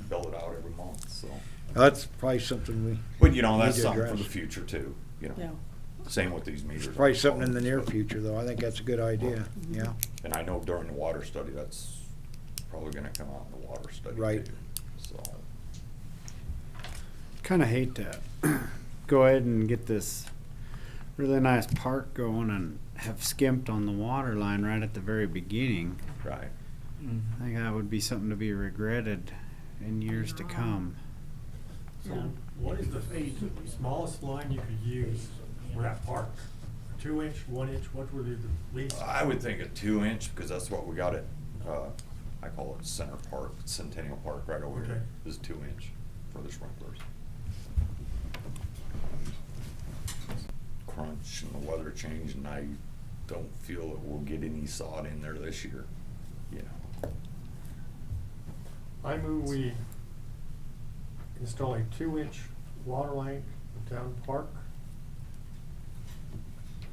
bill it out every month, so. that's probably something But you know, that's Need to something for address. the future too, you Yeah. know, same with these meters. probably something in the near future, though. I think that's a good idea, yeah. And I know during the water study, that's probably gonna come out in the water study Right. too, so. Kinda hate to go ahead and get this really nice park going and have skimped on the water line right at the very beginning. Right. I think that would be something to be regretted in years to come. So Yeah. what is the smallest line you could use for that park? 2-inch, 1-inch, what were the least? I would think a 2-inch, because that's what we got at, I call it Center Park, Centennial Park right over Okay. here, is 2-inch for the sprinklers. Crunch and the weather change, and I don't feel that we'll get any sod in there this year, you know. I move we install a 2-inch water line in town park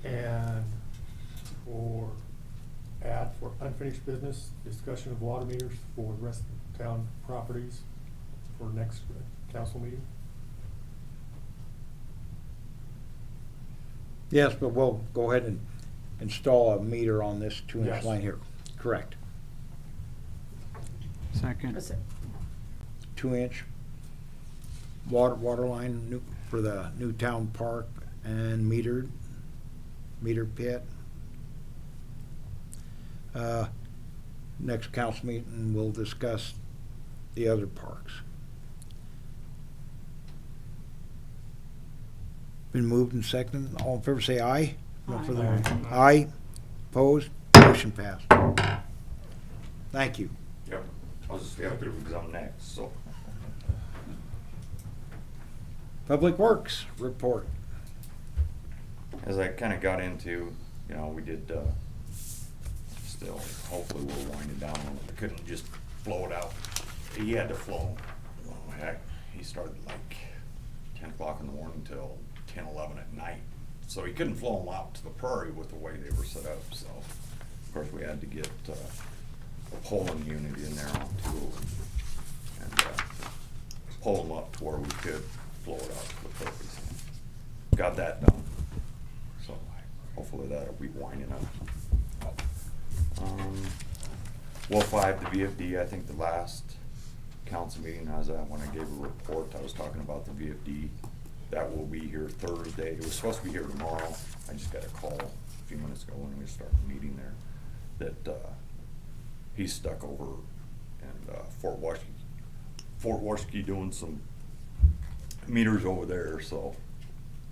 And for unfinished business, discussion of water meters for the rest of the town properties for next council meeting. Yes, but we'll go ahead and install a meter on this 2-inch Yes. line here. Correct. Second. That's it. 2-inch water line for the new town park and meter pit. Next council meeting, we'll discuss the other parks. Been moved and seconded. All in favor say aye. No Aye. further. Aye. Opposed? Motion passed. Thank you. Yep, I was just, yeah, because I'm next, so. Public Works report. As I kinda got into, you know, we did, still, hopefully we'll wind it down. I couldn't just blow it out. He had to flow, oh heck, he started like 10 o'clock in the morning till 10, 11 at night. So he couldn't flow them out to the prairie with the way they were set up, so. Of course, we had to get, a polling unit in there on two of them. And, pull them up to where we could flow it out to the prairies. Got that done. So hopefully that'll be winding up. Well, 5, the VFD, I think the last council meeting, when I gave a report, I was talking about the VFD. That will be here Thursday. It was supposed to be here tomorrow. I just got a call a few minutes ago when we started the meeting there that he's stuck over in Fort Washington doing some meters over there, so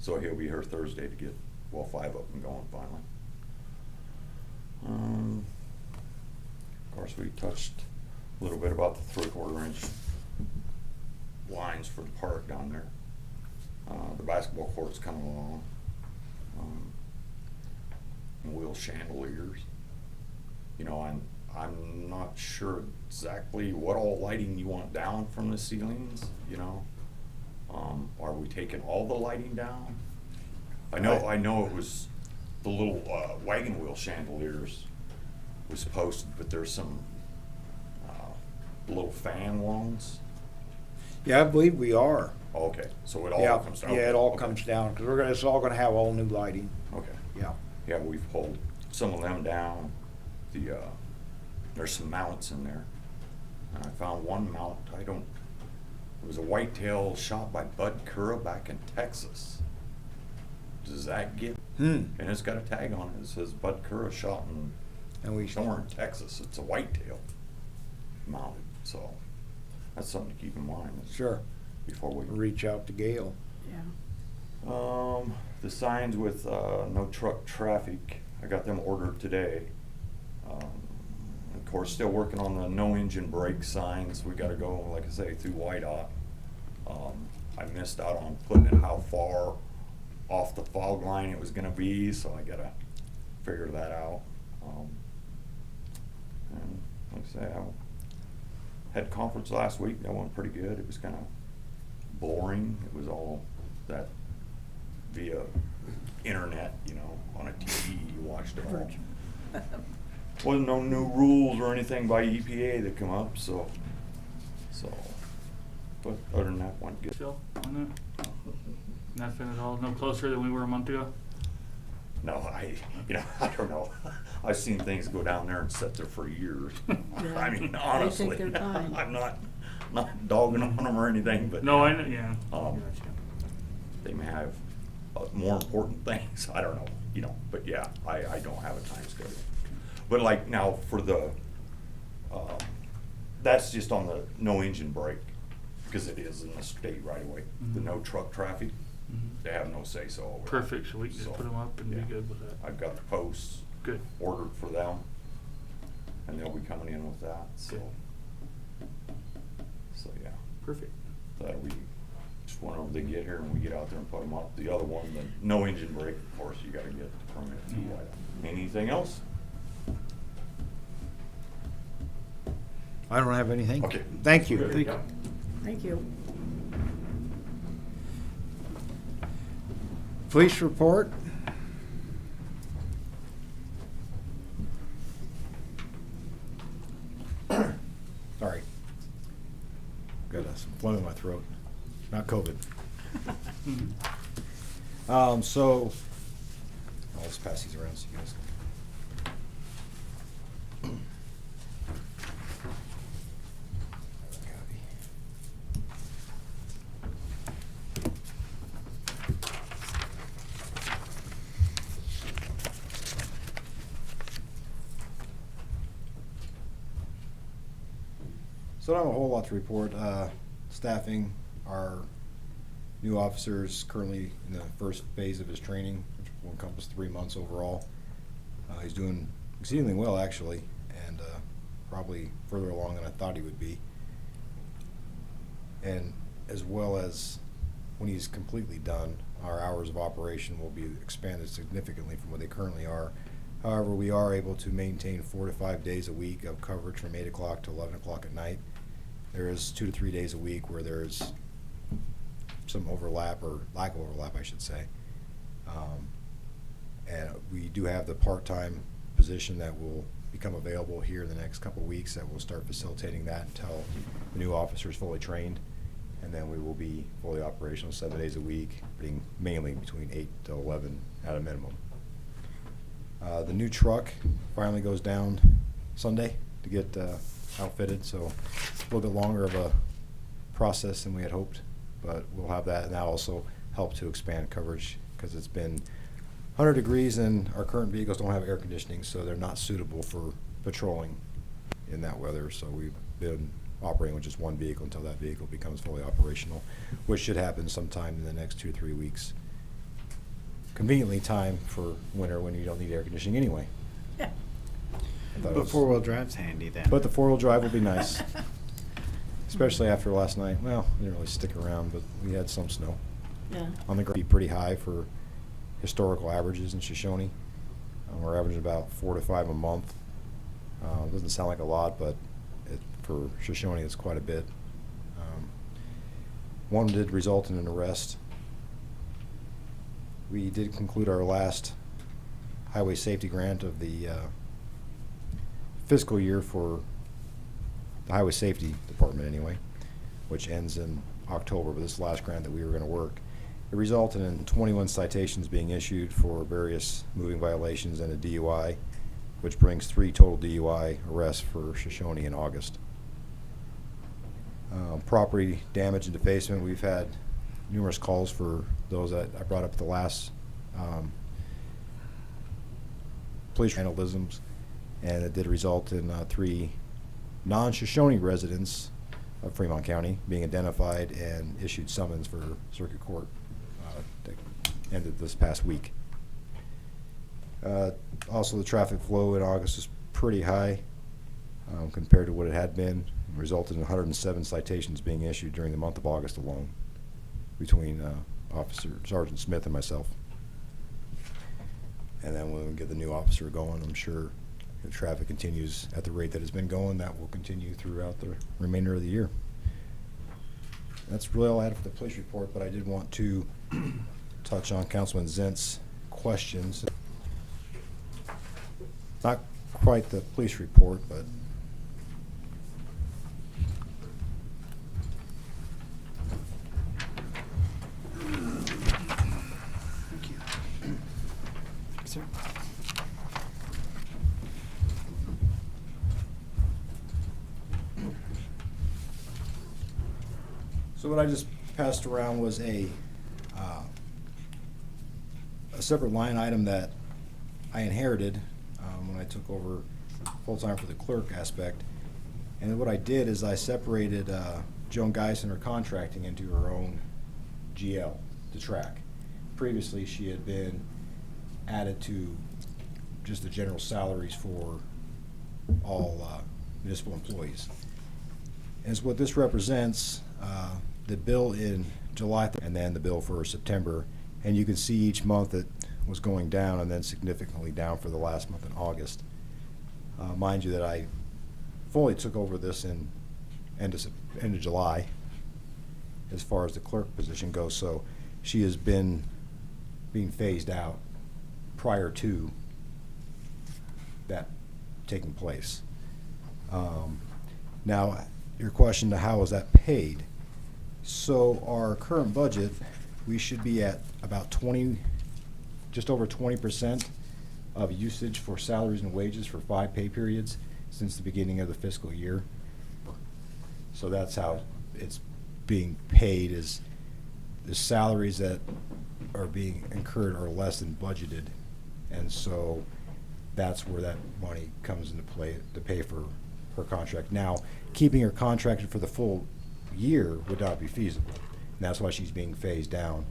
he'll be here Thursday to get well 5 up and going finally. Of course, we touched a little bit about the 3/4 inch lines for the park down there. The basketball court's coming along. And wheel chandeliers. You know, I'm not sure exactly what all lighting you want down from the ceilings, you know. Are we taking all the lighting down? I know it was the little wagon wheel chandeliers was posted, but there's some little fan ones. Yeah, I believe we are. Okay, so it all Yeah, comes down. yeah, it all Okay. comes down, because it's all gonna have all new lighting. Okay. Yeah. Yeah, we've pulled some of them down. There's some mounts in there. And I found one mount, it was a whitetail shot by Bud Cura back in Texas. Does that get? And it's got a tag on it that says Bud Cura shot in somewhere in Texas. It's a whitetail mounted, so that's something to keep in mind. Sure. Before we Reach out to Gail. Yeah. The signs with no truck traffic, I got them ordered today. Of course, still working on the no engine brake signs. We gotta go, like I say, through Whitehawk. I missed out on putting it how far off the fog line it was gonna be, so I gotta figure that out. And like I say, I had a conference last week. That went pretty good. It was kind of boring. It was all that via internet, you know, on a TV. You watched it all. Wasn't no new rules or anything by EPA that come up, so. But other than that, went good. Still on that? Nothing at all? No closer than we were a month ago? No, I don't know. I've seen things go down there and sit there for years. Yeah. I mean, They take honestly, their time. I'm not dogging on them or anything, but. No, I know, yeah. They may have more important things. I don't know, you know, but yeah, I don't have a time schedule. But like now for the, that's just on the no engine brake, because it is in the state right away. The Mhm. no truck traffic, Mhm. they have no say so over that. Perfect, so we can just So, put them up and be yeah. good with that. I've got the posts Good. ordered for them, and they'll be coming in with that, so. Good. So, yeah, Perfect. that'll be, just whenever they get here and we get out there and put them up. The other one, the no engine brake, of course, you gotta get the permit to Mhm. light up. Anything else? I don't have anything. Okay. Thank you. Good. Thank you. Police report. not COVID. So, I'll just pass these around so you guys can. So not a whole lot to report. Staffing, our new officer is currently in the first phase of his training, which will encompass 3 months overall. He's doing exceedingly well, actually, and probably further along than I thought he would be. And as well as when he's completely done, our hours of operation will be expanded significantly from what they currently are. However, we are able to maintain 4 to 5 days a week of coverage from 8 o'clock to 11 o'clock at night. There is 2 to 3 days a week where there's some overlap, or lack of overlap, I should say. And we do have the part-time position that will become available here in the next couple of weeks, that will start facilitating that until the new officer is fully trained. And then we will be fully operational 7 days a week, being mainly between 8 to 11 at a minimum. The new truck finally goes down Sunday to get outfitted, so a little bit longer of a process than we had hoped, but we'll have that, and that also help to expand coverage, because it's been 100 degrees and our current vehicles don't have air conditioning, so they're not suitable for patrolling in that weather. So we've been operating with just one vehicle until that vehicle becomes fully operational, which should happen sometime in the next 2 to 3 weeks. Conveniently timed for winter when you don't need air conditioning anyway. Yeah. But 4-wheel drive's handy then. But the 4-wheel drive will be nice, especially after last night. Well, we didn't really stick around, but we had some snow. Yeah. On the ground, be pretty high for historical averages in Shoshoni. We're averaging about 4 to 5 a month. Doesn't sound like a lot, but for Shoshoni, it's quite a bit. One did result in an arrest. We did conclude our last highway safety grant of the fiscal year for the highway safety department anyway, which ends in October. But this last grant that we were going to work, it resulted in 21 citations being issued for various moving violations and a DUI, which brings 3 total DUI arrests for Shoshoni in August. Property damage and defacement, we've had numerous calls for those that I brought up at the last police vandalisms, and it did result in 3 non-Shoshoni residents of Fremont County being identified and issued summons for circuit court that ended this past week. Also, the traffic flow in August was pretty high compared to what it had been, and resulted in 107 citations being issued during the month of August alone between Officer Sergeant Smith and myself. And then when we get the new officer going, I'm sure if traffic continues at the rate that it's been going, that will continue throughout the remainder of the year. That's really all I had for the police report, but I did want to touch on Councilman Zent's questions. Not quite the police report, but Thank you. Sir. so what I just passed around was a separate line item that I inherited when I took over full-time for the clerk aspect. And what I did is I separated Joan Geis and her contracting into her own GL to track. Previously, she had been added to just the general salaries for all municipal employees. And so what this represents, the bill in July and then the bill for September, and you can see each month it was going down and then significantly down for the last month in August. Mind you that I fully took over this in end of July as far as the clerk position goes, so she has been being phased out prior to that taking place. Now, your question to how is that paid? So our current budget, we should be at about just over 20% of usage for salaries and wages for 5 pay periods since the beginning of the fiscal year. So that's how it's being paid, is the salaries that are being incurred are less than budgeted. And so that's where that money comes into play to pay for her contract. Now, keeping her contracted for the full year would not be feasible, and that's why she's being phased down.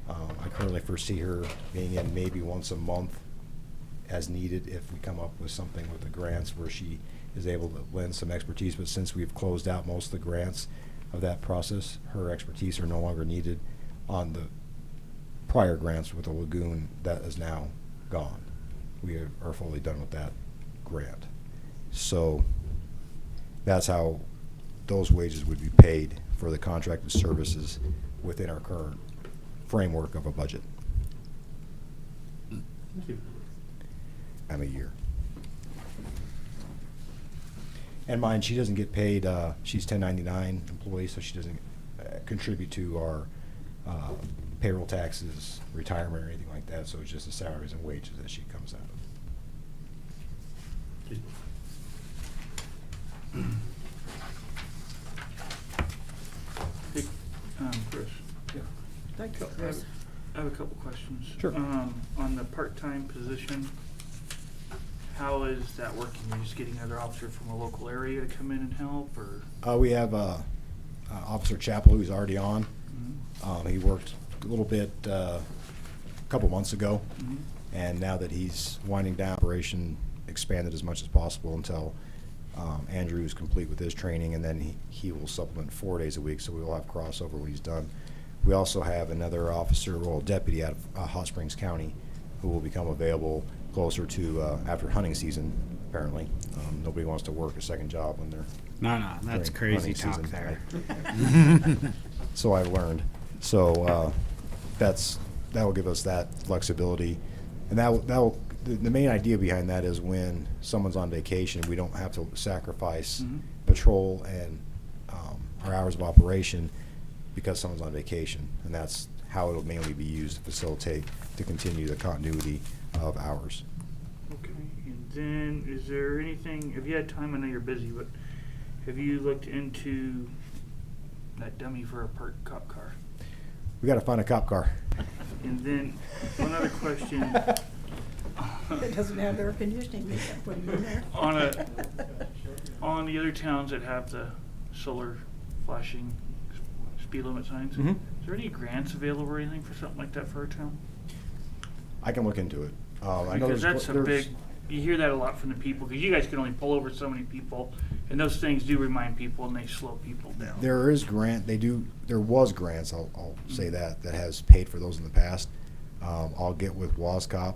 I currently foresee her being in maybe once a month as needed if we come up with something with the grants where she is able to lend some expertise. But since we've closed out most of the grants of that process, her expertise are no longer needed on the prior grants with the lagoon that is now gone. We are fully done with that grant. So that's how those wages would be paid for the contracted services within our current framework of a budget. Thank you. And a year. And mind, she doesn't get paid, she's 1099 employee, so she doesn't contribute to our payroll taxes, retirement, or anything like that, so it's just the salaries and wages that she comes out of. Hey, Chris. Thank you, Chris. I have a couple questions. Sure. On the part-time position, how is that working? Are you just getting another officer from a local area to come in and help, or? We have Officer Chappell, who's already on. Mhm. He worked a little bit a couple months ago, Mhm. and now that he's winding down, operation expanded as much as possible until Andrew is complete with his training, and then he will supplement 4 days a week, so we will have crossover when he's done. We also have another officer, or deputy out of Hot Springs County, who will become available closer to after hunting season, apparently. Nobody wants to work a second job when they're No, that's during crazy hunting talk season, there. right? So I've learned. So that will give us that flexibility, and the main idea behind that is when someone's on vacation, we don't have to sacrifice Mhm. patrol and our hours of operation because someone's on vacation, and that's how it'll mainly be used to facilitate, to continue the continuity of hours. Okay, and then is there anything, have you had time, I know you're busy, but have you looked into that dummy for a parked cop car? We got to find a cop car. And then, one other question. It doesn't have air conditioning, they can't put it in there. On the other towns that have the solar flashing speed limit signs, Mhm. is there any grants available or anything for something like that for our town? I can look into it. I know Because there's- that's a there's- big, you hear that a lot from the people, because you guys can only pull over so many people, and those things do remind people and they slow people down. There was grants, I'll say that has paid for those in the past. I'll get with WASCOP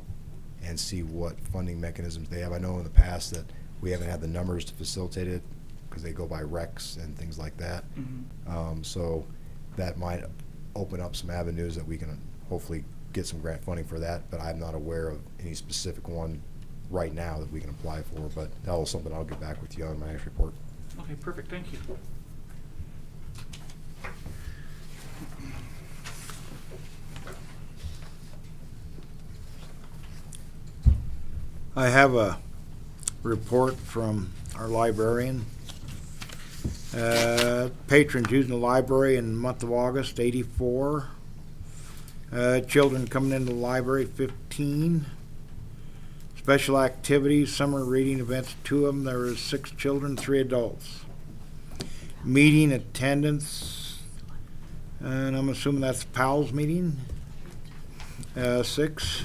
and see what funding mechanisms they have. I know in the past that we haven't had the numbers to facilitate it because they go by recs and things like that. Mhm. So that might open up some avenues that we can hopefully get some grant funding for that, but I'm not aware of any specific one right now that we can apply for, but that was something I'll get back with you on my next report. Okay, perfect, thank you. I have a report from our librarian. Patrons using the library in the month of August, 84. Children coming into the library, 15. Special activities, summer reading events, 2 of them. There was 6 children, 3 adults. Meeting attendance, and I'm assuming that's PALS meeting. 6.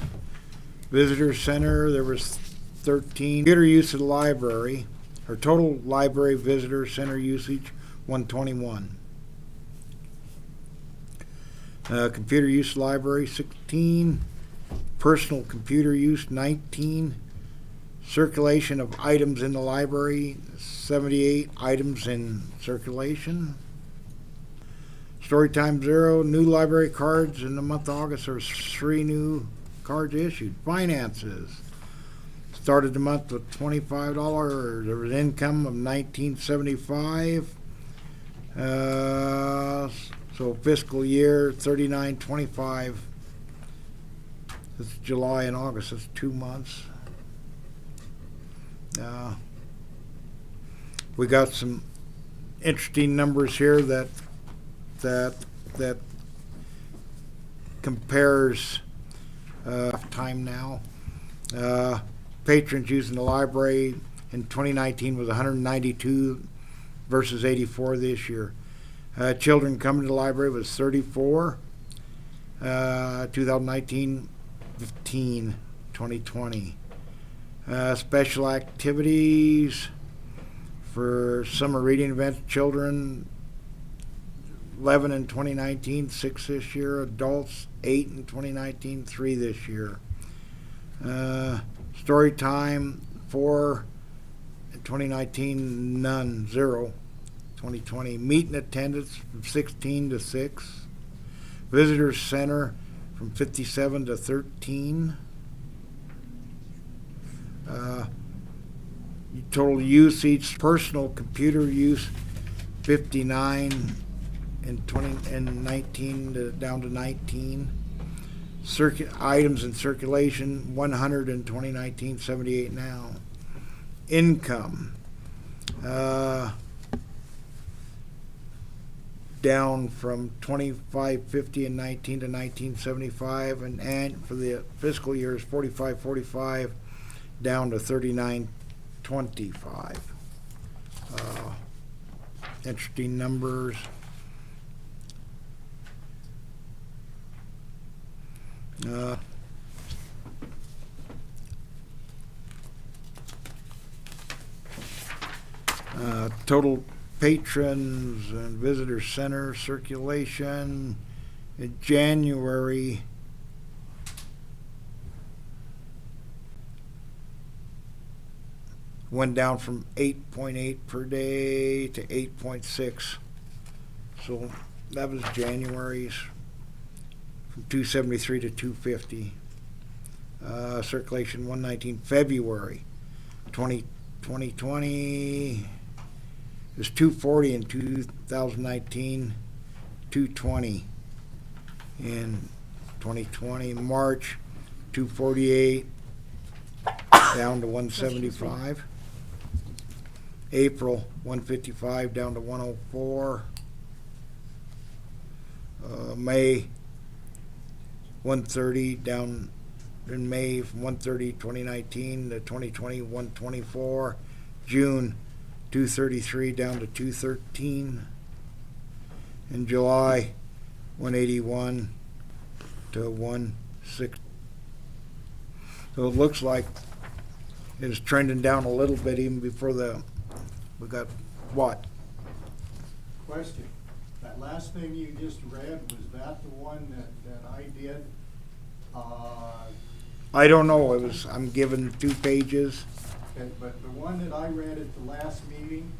Visitor center, there was 13. Computer use of the library, or total library visitor center usage, 121. Computer use of the library, 16. Personal computer use, 19. Circulation of items in the library, 78 items in circulation. Story time 0. New library cards in the month of August. There was 3 new cards issued. Finances. Started the month with $25. There was income of $19.75. So fiscal year 39-25. It's July and August, that's 2 months. We got some interesting numbers here that compares time now. Patrons using the library in 2019 was 192 versus 84 this year. Children coming to the library was 34. 2019, 15, 2020. Special activities for summer reading events, children 11 in 2019, 6 this year. Adults 8 in 2019, 3 this year. Story time 4 in 2019, none, 0. 2020. Meeting attendance from 16 to 6. Visitors center from 57 to 13. Total usage, personal computer use, 59 in 19 down to 19. Items in circulation, 100 in 2019, 78 now. Income, down from 2550 in 19 to 1975, and for the fiscal year is 4545 down to 3925. Interesting numbers. Total patrons and visitor center circulation in January went down from 8.8 per day to 8.6. So that was January's, from 273 to 250. Circulation 119. February 2020 is 240 in 2019, 220 in 2020. March 248 down to 175. April 155 down to 104. May 130 down in May from 130 2019 to 2020 124. June 233 down to 213. In July 181 to 16. So it looks like it's trending down a little bit even before we got what? Question. That last thing you just read, was that the one that I did? I don't know. I'm given 2 pages. But the one that I read at the last meeting,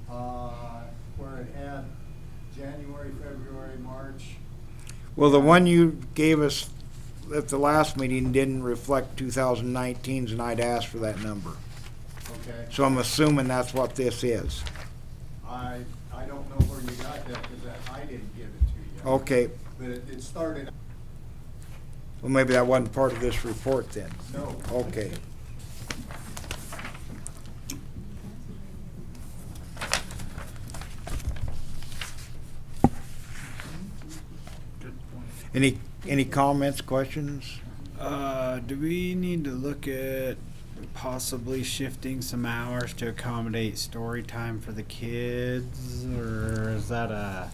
where it had January, February, March. Well, the one you gave us at the last meeting didn't reflect 2019's, and I'd asked for that number. Okay. So I'm assuming that's what this is. I don't know where you got that, because I didn't give it to you. Okay. But it started. Well, maybe that wasn't part of this report then. No. Okay. Any comments, questions? Do we need to look at possibly shifting some hours to accommodate story time for the kids, or is that a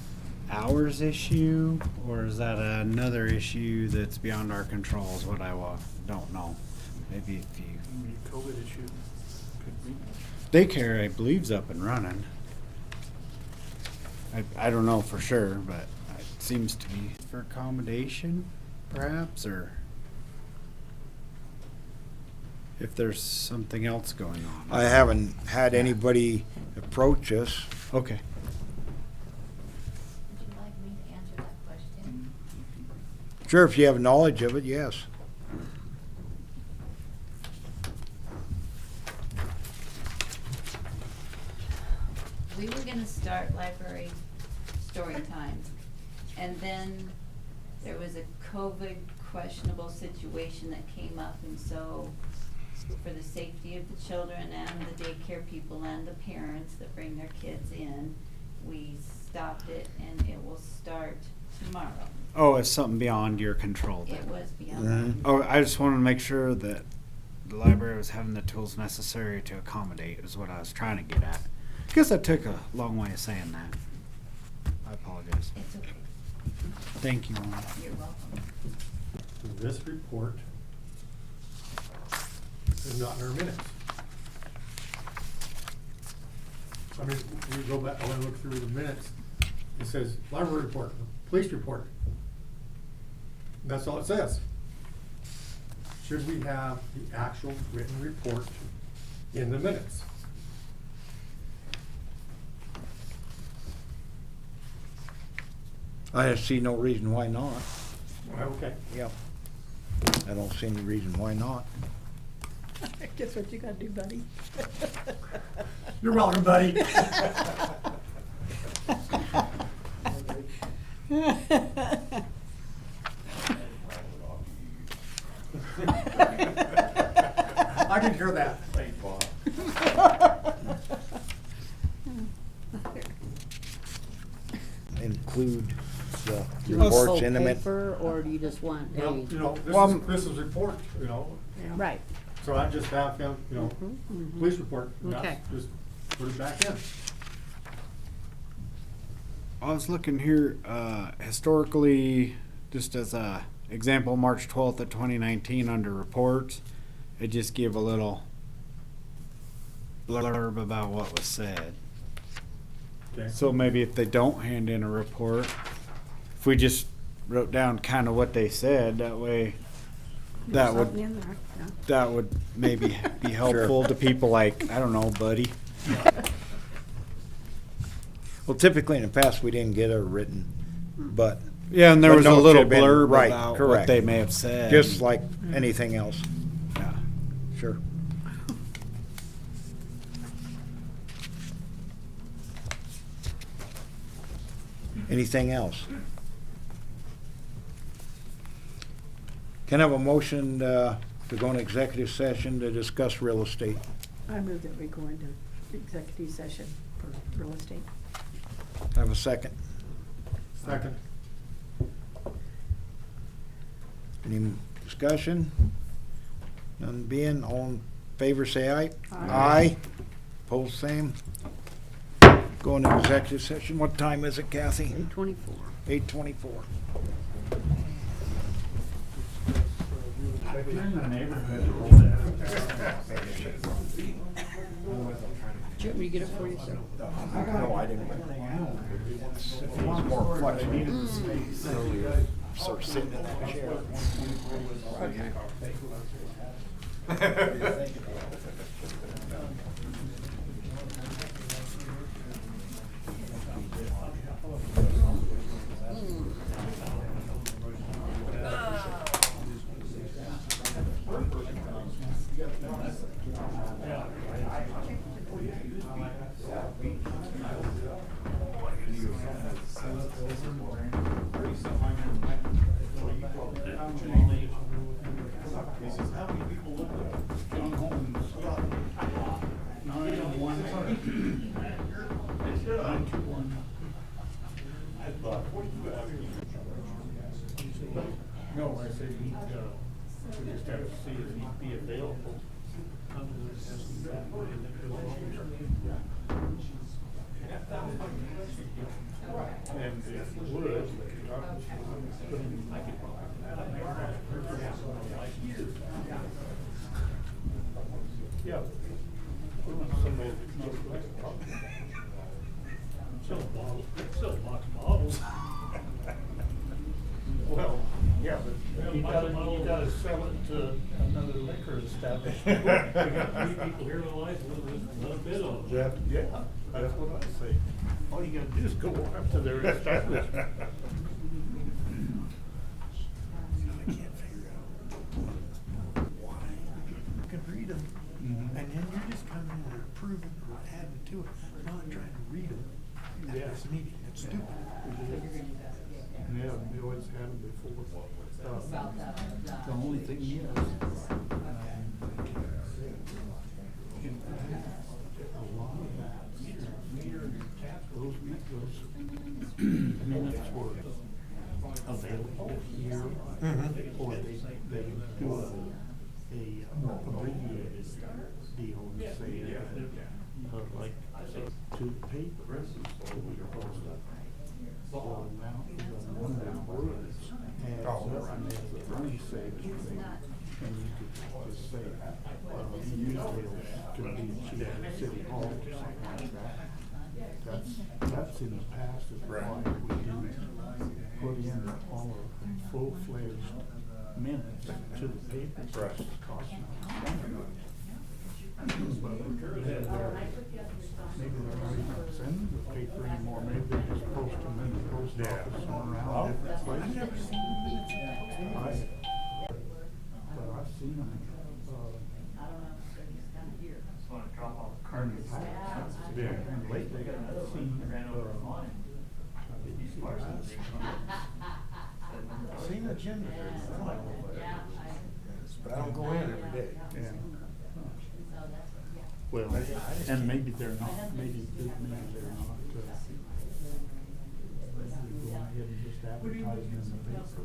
hours issue, or is that another issue that's beyond our control? Is what I don't know. Maybe if you COVID issue could be. daycare, I believe's up and running. I don't know for sure, but it seems to be for accommodation, perhaps, or if there's something else going on. I haven't had anybody approach us. Okay. Would you like me to answer that question? Sure, if you have knowledge of it, yes. We were gonna start library story time And then there was a COVID questionable situation that came up, and so for the safety of the children and the daycare people and the parents that bring their kids in, we stopped it, and it will start tomorrow. Oh, it's something beyond your control then. It was beyond. Mhm. Oh, I just wanted to make sure that the library was having the tools necessary to accommodate is what I was trying to get at. I guess I took a long way of saying that. I apologize. It's okay. Thank you, Mom. You're welcome. This report is not in our minutes. I mean, we go back, I wanna look through the minutes, it says library report, police report. That's all it says. Should we have the actual written report in the minutes? I see no reason why not. Okay. Yep. I don't see any reason why not. Guess what you gotta do, buddy? You're welcome, buddy. I can hear that. Include the Do you want reports full in the minutes. paper, or do you just want Well, a? you know, Well, this is report, you know, Right, so I just have him, you know, police report, and that's Okay. just put it back in. I was looking here, historically, just as a example, March 12th of 2019 under reports, it just gave a little blurb about what was said. Okay. So maybe if they don't hand in a report, if we just wrote down kind of what they said, that way, that Something would, in there, yeah. that would maybe be helpful to people like, I don't know, Buddy. Well, typically in the past, we didn't get a written, but Yeah, and there But was a notes little have been- blurb right, about what correct. they may have said. just like anything else, Yeah. sure. Anything else? Can I have a motion to go into executive session to discuss real estate? I move that we go into executive session for real estate. Have a second? Second. Any discussion? None being, all in favor, say aye. Aye. Pose same. Go into executive session. What time is it, Kathy? 8:24. 8:24. Do you want me to get it for you, sir? No, I didn't. It's more flexible. Sort of sitting in that chair. No, I said we just have to see if he'd be available. And if he would, I could. Yeah. We want somebody that's not going to talk. Sell box models. Well, yeah, but you gotta sell it to another liquor establishment. We got three people here tonight, little bit of them. Yeah, that's what I say. All you gotta do is go up to their establishment. I can't figure out why. You can read them, and then you're just coming in and approving or adding to it, not trying to read them at Yeah. this meeting. It's stupid. has had them before. About The only thing is, in the past, a lot of that, those minutes were available here, or they do a abbreviated deal and say, like, to the paper, to the post. Well, now, the number of words adds up and makes it really safe, and you could just say, details to be achieved at City Hall or something like that. That's in the past is why we didn't put in all of the full-fledged minutes to the paper. Right. Cost money. But maybe they're not even sending the paper anymore, maybe they just post them in the post office and around different places. I've never seen them minutes in the post office. But I've seen them, and lately I've seen, Seen agenda, but I don't go in every day. yeah. Well, and maybe they're not, maybe they're not, they go ahead and just advertise them in the paper.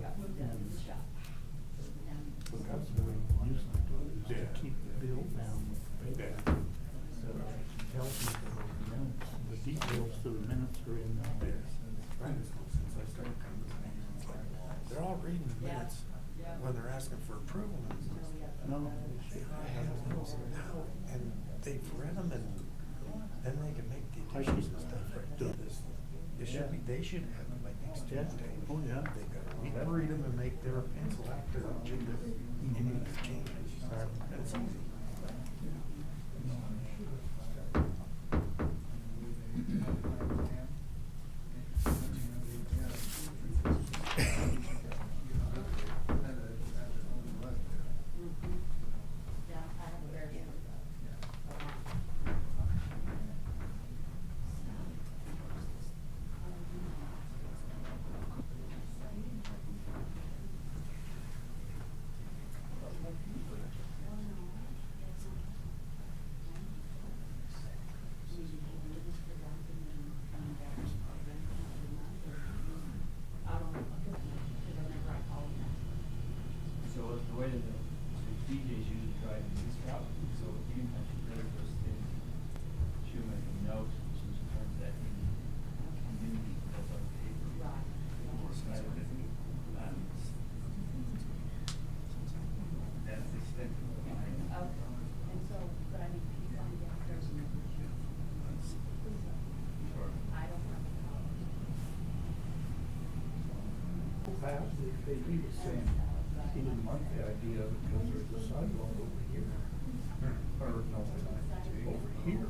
But that's the way we usually do it, is to keep the bill down with the paper. So tell people the minutes, the details to the minutes are in there. Since I started coming to meetings, it's like, they're all reading the minutes when they're asking for approval. No, And they've read them and then they can make the additions and stuff right to this. It should be, they should have them by next Tuesday. Oh, yeah. They've got a week to read them and make their pencil after the agenda, any changes. It's easy. So the way that the DJs usually drive this route, so you can actually really just shoot them a note, so she turns that in community, that's on paper. That's the extent behind it. And so, but I mean, people on the person. Sure. I don't know. Perhaps they do the same. He didn't like the idea of it because there's a sidewalk over here. Or no, over here.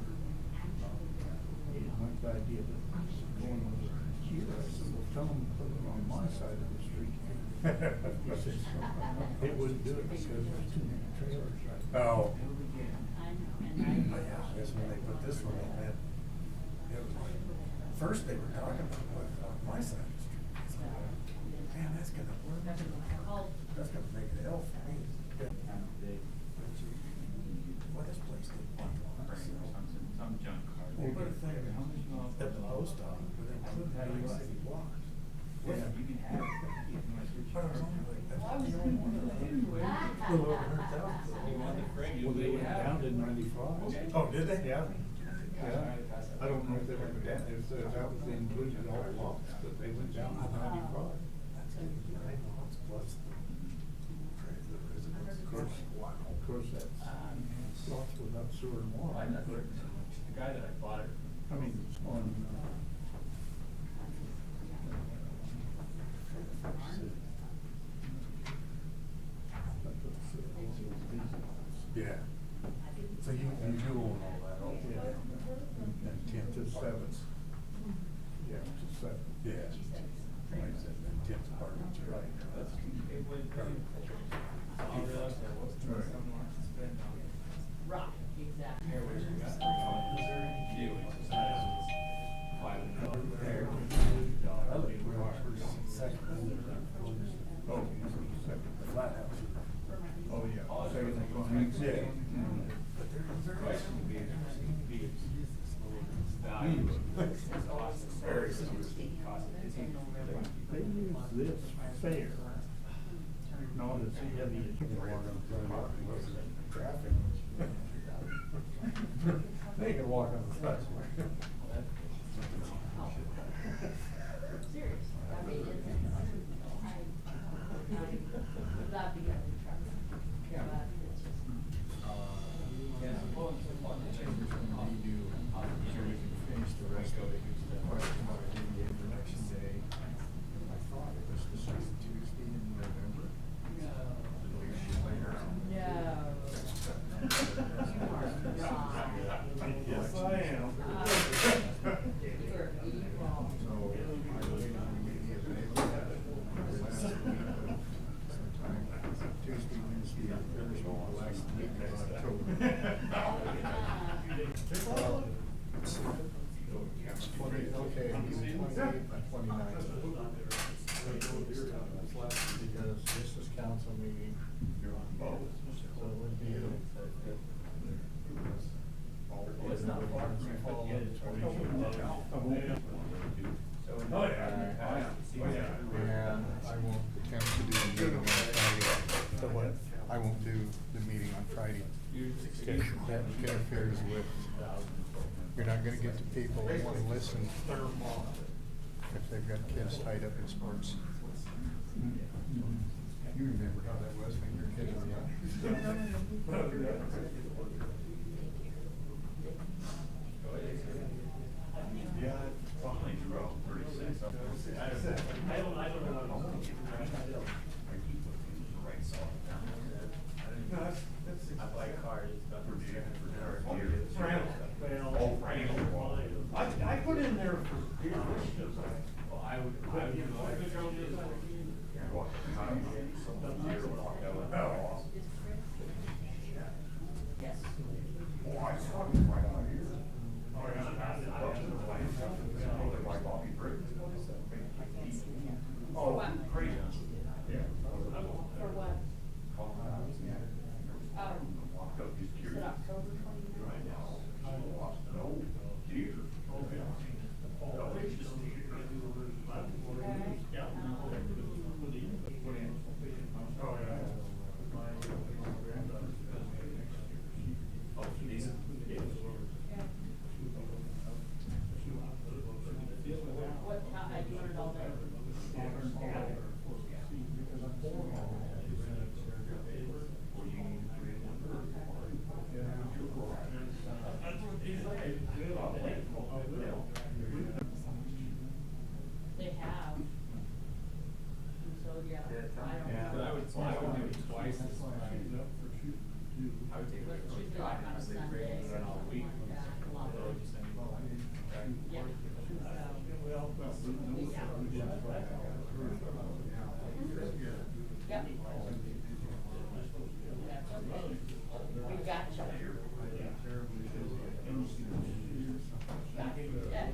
He didn't like the idea of it going over here. I said, well, tell him to put it on my side of the street. He said, it wouldn't do it because there's too many trailers right there. Oh. I know, and But yeah, I guess when they put this one in, that, it was like, first they were talking about what, on my side of the street. It's like, man, that's gonna work. That's gonna make it hell for me. What this place did. Some junk car. Well, but the thing, at the post office, but it couldn't have like city blocks. Yeah, you can have it. You can switch But I was cars. only like, that's the only one of them. Little over 100,000. Well, they went down to 95. Oh, did they? Yeah. Yeah. I don't know if they went down, if that was included all lots, but they went down to 95. That's 89 lots plus the residents. Of course, that's lots without sewer and water. I know, the guy that I bought it. I mean, on, Yeah. So you do own all that also? yeah, and 10 to 7. Yeah, to 7. Yeah. Like I said, then 10th apartments, you're right. It would, I realized that wasn't someone wants to spend on it. Right, exactly. Airways we got. It was just, $500 there. I look, we're on first, second. this fair? Not as heavy as Traffic. They can walk on the sidewalk. Seriously, I mean, it's, I'm not being a truck, but it's just. Yeah, well, the chambers can redo, so we can finish the rest of it. Question mark, maybe the next day. I thought it was the second Tuesday in November. No. Yes, I am. You're evil. So I believe we may be available last week, sometime Tuesday, Wednesday, or Thursday, last week of October. Okay, either 28th or 29th. Because this is council meeting. So it would be. Well, it's not far from here, but yeah, it's 22. So. Oh, yeah. And I won't attempt to do the meeting on Friday. So what? I won't do the meeting on Friday. That interferes with, you're not gonna get the people who wanna listen if they've got kids tied up in sports. You remember how that was when your kids were young. Yeah, finally drew out 36. I don't know. I buy a car, it's about for dinner. Well, I put in there for beer. Well, I would Yes. Oh, I saw him right out here. For what? Crazy. For what? Is it October 29th? No, deer. What, I learned all that. They have. And so, yeah, I don't know. I would do it twice as much. I would take it Let's for choose a it like on a they Sunday. break it all week. Yeah, a lot. So just saying, well, I didn't. Yeah. Yep. That's okay. We got you. Got you. Yeah.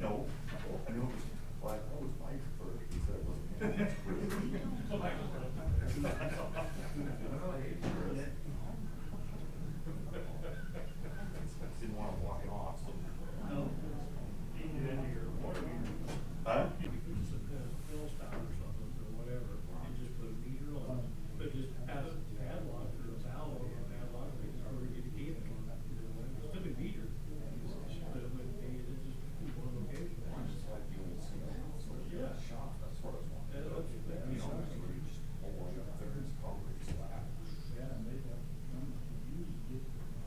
No, I know it was, well, I know it was Mike first, he said it wasn't him. Didn't wanna walk it off, so. Huh?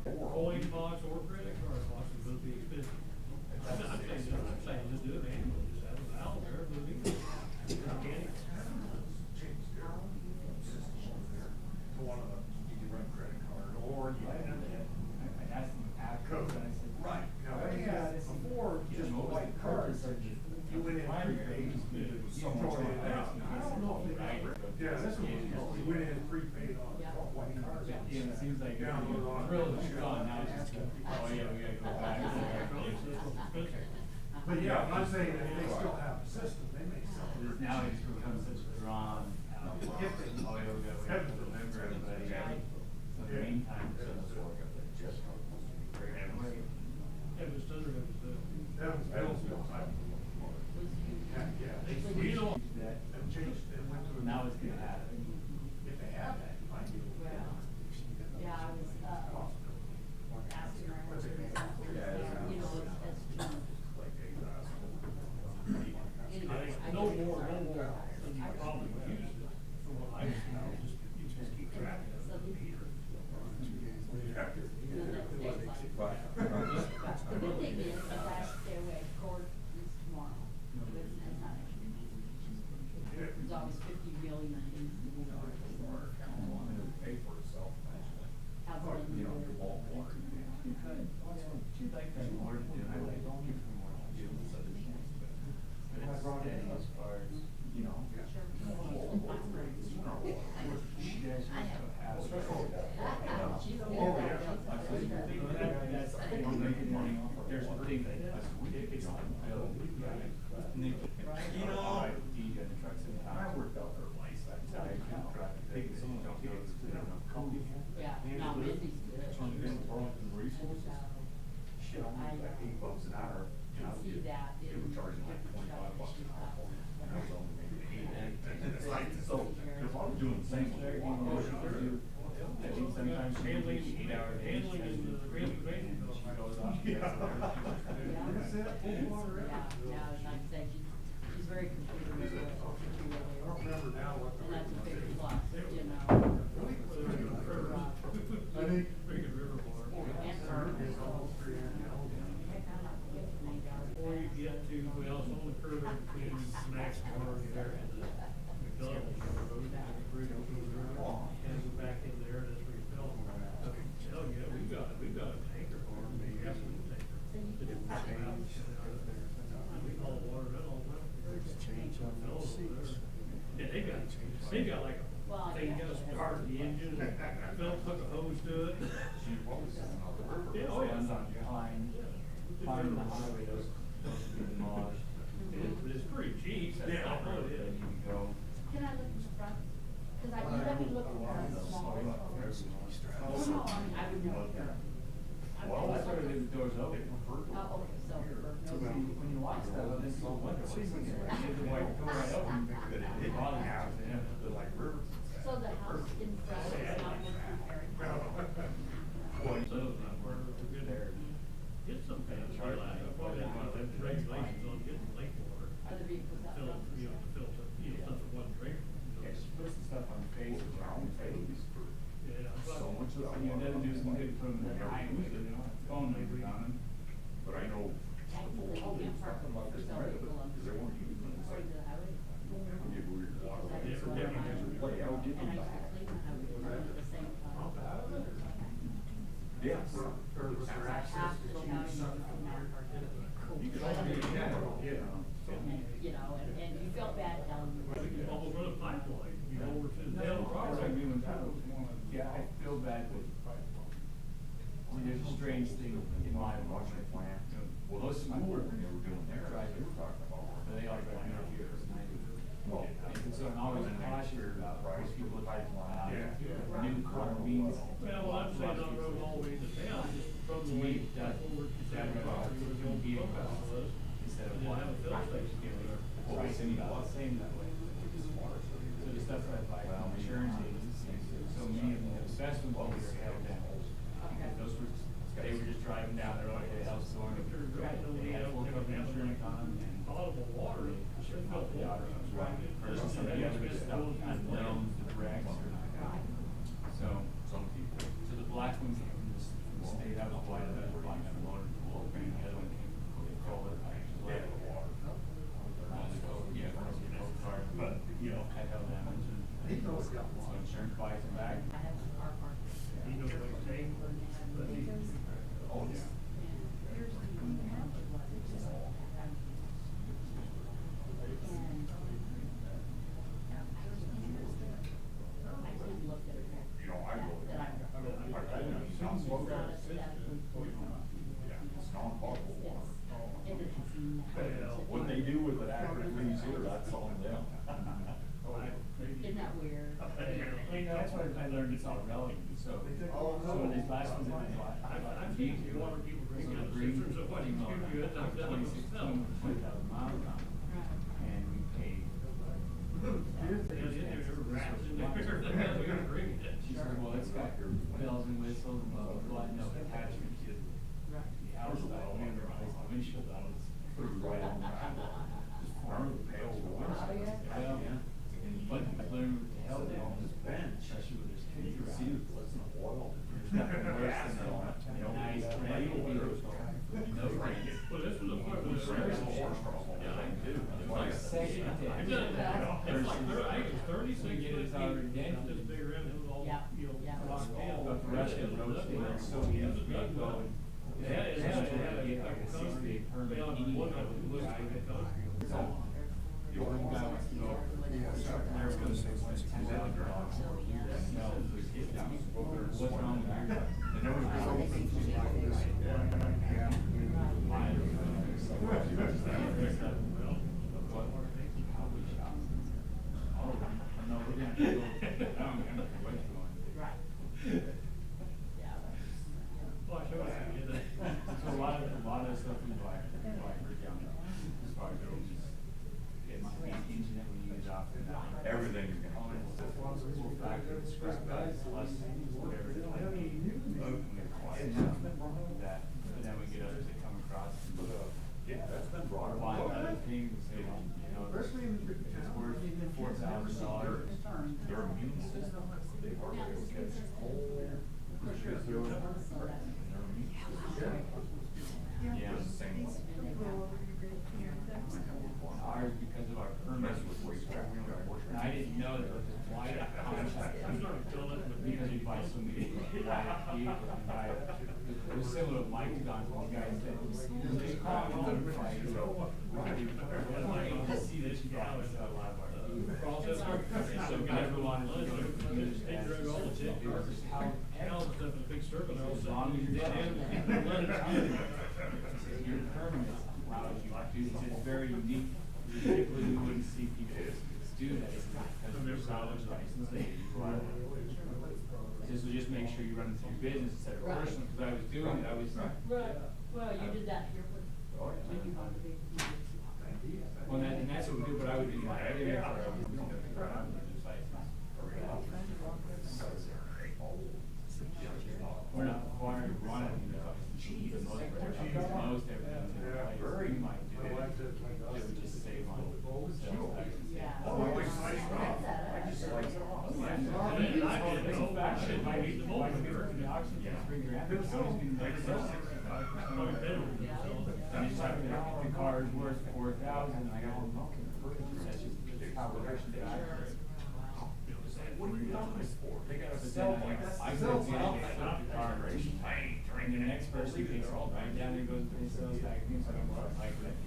Coin box or credit card box is gonna be expensive. I'm saying just do it annually, just have it out there, but it is. Mechanics. Or you have I asked them after, and I said. Right, now, they had, before, just white cards, you went in prepaid. I don't know if they, yeah, this one, you went in prepaid on white cards. Yeah, and it seems like Yeah, the thrill is gone, now it's just, oh yeah, we gotta go back. But yeah, I'm saying if they still have a system, they may sell It is it. now, it just becomes such a drawn out. Oh, yeah, we gotta wait. she'd like to more to do, I like only for more to do, so that she has to. But it's steady as far as, you know. You guys have to have. That's, you know, making money off of, there's a thing that, it's on bill. And they, you know, DJ and trucks in town. I worked out their license. I drive big, so you don't get it, you know, company. Yeah, now Mindy's good. Resources. Shit, I'm like $8 an hour. And I was See that they were in charging like different $25 stuff. an hour. And I was only making 8. It's like, so, if I'm doing the same thing, I think sometimes she Handling, takes 8 hour days. handling is the transportation. And she goes off. Yeah, like I said, she's very computer literate. I don't remember now what the. And that's a big plus, you know. I think. Drinking river water. And her. Before you get to, well, it's only further between Snacks Bar there and the McDonald's road, the bridge over the road, and go back in there, that's where you fill them. Hell, yeah, we've got a tanker farm, maybe that's a tanker. We haul water, that all went. Yeah, they got like a thing, you gotta start the engine, Phil took a hose to it. Yeah, oh, yeah. Find the highway, those to be demolished. It's pretty cheap. Yeah. I know it is. Can I look in the front? Cause I knew I could look in the small. No, I mean, I would know. Well, that's why they leave the doors open. Oh, okay, so. When you watch that, this is all winter. See, when you leave the white door right open, it bothers you. They're like rivers. So the house in front is not worth repairing? So it's not worth it. We're good there. Get some kind of deal out of it. Probably have to have regulations on getting lake water. Other vehicles out Fill, front. you know, to fill, stuff for one drink. Yeah, just put some stuff on Facebook, on Facebook. Yeah. So much of, you know, it doesn't do some good for them, they're high, they don't have phone numbers on them. But I know. Technically, you can't park them for sale vehicle on the street, according to the highway. Give weird water. And I used to clean the highway at the same time. Yes. Half the county from now. You could all be, yeah. You know, and you felt bad telling me. We could almost run a pipeline, you know, over to the town property. Yeah, I feel bad, but there's a strange thing in my watching plan. Well, those my school, work, when they were doing theirs, they were talking about. but they all drive me here for 90. Well, And so I'm always cautious about price, people like new car means. Well, I'm saying on the road all the way to town, just from To the way me, that, over to that the property where the old be cookhouse was. instead of And then one. have a fill station there. Pricing about the same that way. So the stuff that I buy from insurance agencies, so many of them, the best ones are held down. Because those were, they were just driving down the road, they held storm. They had full coverage insurance on them and. Potable water, should fill water. Versus some of the other stuff, unknowns, the wrecks or not. So, some people. so the black ones came from the state, I was blind, I was blind, I motor pool, and the other one came from the Kohler. Yeah, the water. Yeah, but, you know, had hell damage and. So insurance buys them back. I have a car park. You know what I'm saying? Oh, yeah. You know, I go there. I know, it's not so bad. Yeah, it's not potable water. What they do with it after it leaves here, that's on them. Isn't that weird? I mean, that's what I learned, it's all relative, so, so when these last ones that I bought, I've seen water people drink out of cisterns, so what, you do it, I've done it myself. 20,000 miles on it. And we paid. She said, well, it's got your bells and whistles and blah, blah, blah, no attachment to the house, that we never replaced the windshield on it, it's pretty right on the gravel. Just farm the pails for windshield. Well, but I learned to help them on this bench, especially with this You can see the glisten of oil. there's nothing worse than a nice brand new vehicle, no brakes. Well, this was a part of the. Yeah, I do. It's like, Second I've done it, it's like, I think it's 36 So you get feet it already deep, dented. this big rim, it was all, Yeah, you know, yeah. rock in. But the Russian roads, they were so easy to go. Yeah, it's. what's wrong with you? And there was Well, I showed you, you did that. So a lot of stuff we buy for young, as far as those, it might be engine that we use often. Everything. We'll factor the scrap guys plus whatever it might be. That, and then we get others that come across and Yeah, that's been brought up. find other things, you know, if it's worth $4,000. Their immune system, they hardly ever catch cold. Because their immune system. Yeah. It's the same way. Ours, because of our permits, was way scrap. And I didn't know that with this wide contract, because we buy so many wide vehicles, we buy, it was similar to Mike's gone, these guys said, just call it on the price. See that you guys got a lot of our. So everyone is going to understand. Just how. Stuff in a big circle, they're all As long as you're dead, your permit allows you to do this. It's very unique. Typically, we wouldn't see people do that because of their college license. This will just make sure you run it through your business instead of personal, because I was doing it, I was. Well, you did that here with. Well, and that's what we do, but I would do my area for a business license. We're not required to run it, but most everything we might do it would just save on sales tax. And it's like, the car is worth 4,000, and I go, that's just how we're actually accurate. What are you doing this for? They gotta But sell then like I go get the car and the next person takes it all right down and goes to the sales tax, so I don't like that.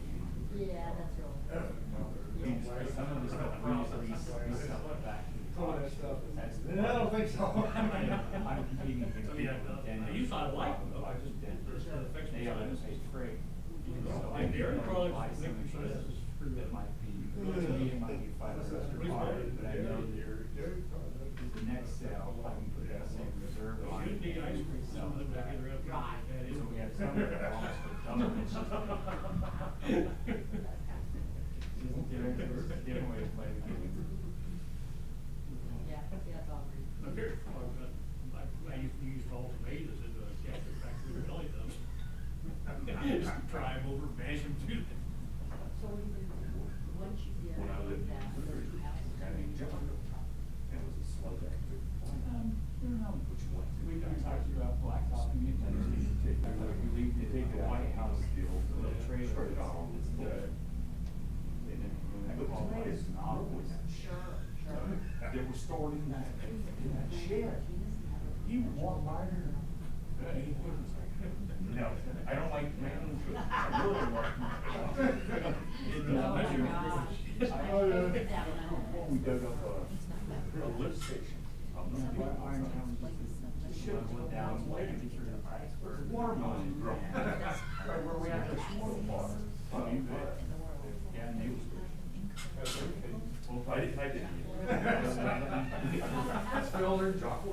Yeah, that's right. Some of the stuff we sell it back. That's the. I don't think so. I'm competing against people in Denver. I used to like them, though, I just didn't. They have a pay freight. So I They're can probably buy some of making these that might be, to me, it might be $500 per car, but I know that the next sale, I can put that same reserve on. You need ice cream, some of them back in the room. So we have some that are almost double. It's just a different way to play the game. Yeah, that's all great. I used to use all tomatoes into a capture factory in Belly dump. Just drive over, bash them through. So once you get When I lived in that, Missouri, you have a guy named John, and it was a slow day. Which one? We talked about blacktop and you leave to take the White House deal, the trade. Started out on this day. They were stored in that shed. You want lighter? No, I don't like man. I really don't like man. We dug up a lift station. Down, waiting for the price for Watermelon grow. Right where we had the water water. Yeah, and they was. I didn't. That's Phil or Jock. So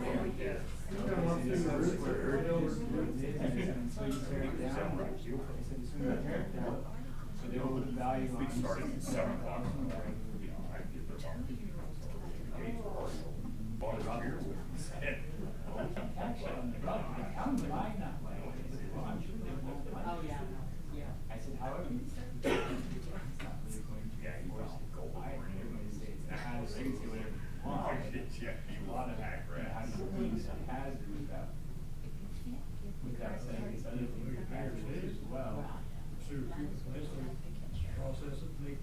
they will put the value on. We started at 7 o'clock. I get there about 8 o'clock. Bought it out here with me. Oh, yeah, yeah. I said, how do you? It's not really going to. Yeah, he was gold. I everybody say it's kind of things, do whatever you want. Yeah, he A lot of hack that, how do you please the hazard without saying it's other things that matter as well. Process it, make,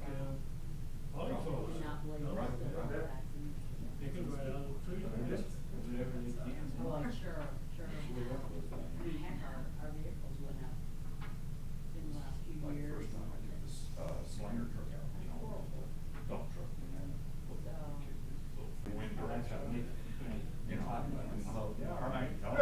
polyphenols. Not believe No, it. They can right out of the tree. Whatever they can. Well, sure. We heck, our vehicles went up in the last few Like the years. first time I took this, Slinger truck out, you know, dump truck, and then. Wind That's how direction. they, you know, talk about it, slow down. All right, no,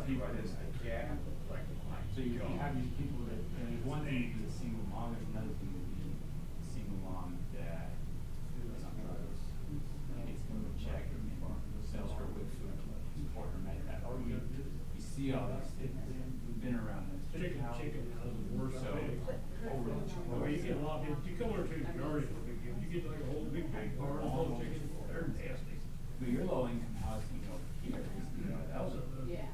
people this, so you have these people that, and there's one thing to be a single mom, there's another thing to be a single mom that is on drugs, it's going to check and sells her with food, support her med that. We see all these things, we've been around this. Chicken house is worse So, than pigs. Well, you get a lot of, you come over to the yard, you get like a whole big barn full of chickens, they're nasty. but your low income housing over here is, you know, elderly. Yeah.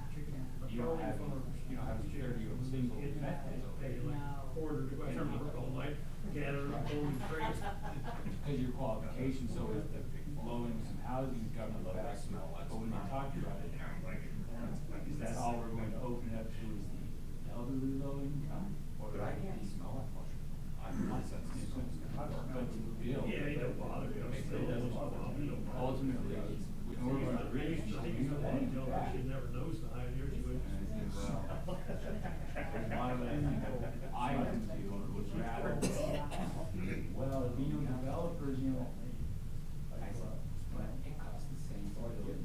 You don't have a security of single methods over Pay here. like quarter to go to work all night, gather up golden crates. Because your qualification, so if the low income housing is government based, but when they talk about it, is that all we're going to open it up to is the elderly low income? Or But I can't smell that much. I'm not sensitive. But to build. Yeah, you don't bother, you know, still doesn't bother, you don't bother. Ultimately, in order to reach, I think you know that you know, back. she never knows the high years you would. And I said, well, there's a lot of that, I wouldn't do, or would rather, well, you know, developers, you know, I said, but it costs the same to build in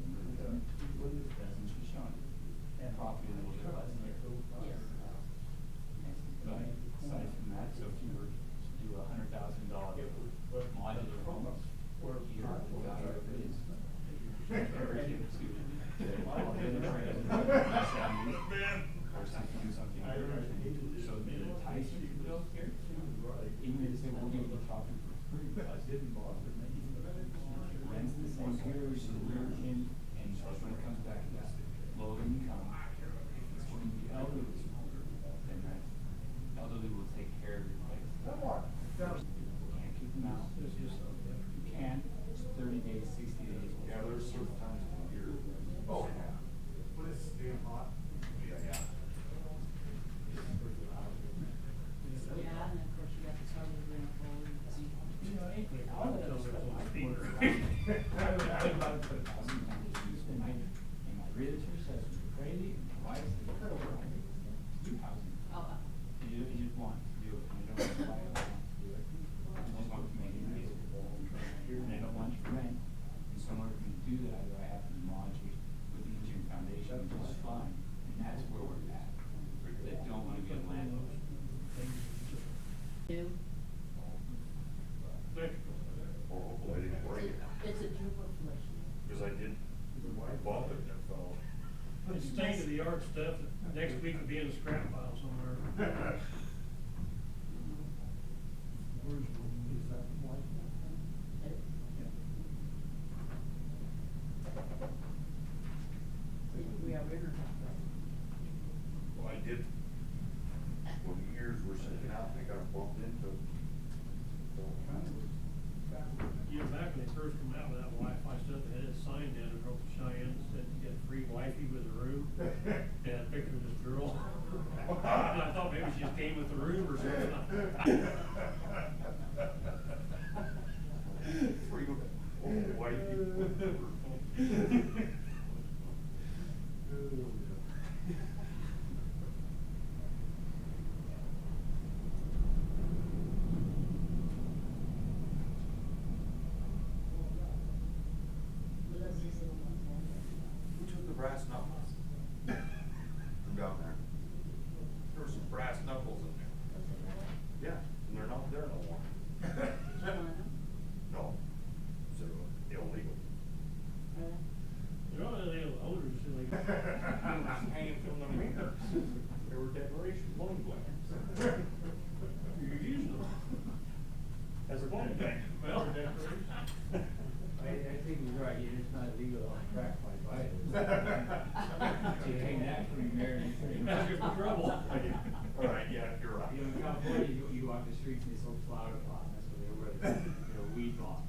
Shoshoni, and property a little bit less here. Yes. But aside from that, so if you were to do $100,000 modular homes, or here, the value of it is. Everything to, all the other trades, versus do something different. So the enticement to build here, even if they say, we'll give you the property for free, because it didn't bother me. Rents the same here, we should live in, and so when it comes back to this low income, if it's going to be elderly, then that elderly will take care of your place. You can't kick them out. You can, it's 30 days, 60 days. Yeah, there's certain times of the year. Oh, yeah. When it's damn hot. Yeah. Yeah, and of course you got the southern wind blowing. You know, anything. I would tell them it's on speed. I would about to put 1,000 times in my realtor says it's crazy, and my wife says, "Look over, I think it's new housing." Oh, You just want to do it, and you don't know why you want to do it. You just want to make it nice. And I don't want you to rent, and so in order for me to do that, I have to modulate with the engineering foundation, which is fine, and that's where we're at. They don't want to be a landlord. new. Or hopefully I didn't break it. It's a triple flush. Because I did, I bought it and it fell. It's state of the art stuff that next week will be in the scrap pile somewhere. We have river. Well, I did, when the ears were sitting out, they got bumped into. You know, back when they first come out with that Wi-Fi stuff, they had a sign down in North Cheyenne that said you get free Wi-Fi with the room. They had a picture of this girl. And I thought maybe she just came with the room or something. Free, oh, wifey. Who took the brass knuckles? From down there. There were some brass knuckles in there. Yeah, and they're not there no more. No, they're illegal. They're not any older, just like. Hanging from the mirrors. They were decoration, loan blanks. You're using them. As a loan blank. Well, I think he's right, it's not illegal on crack pipe either. So you hang that from your mirror and you That's just for trouble. All right, yeah, you're right. You know, in California, you walk the streets and they sold flower pots, that's what they were, weed bombs.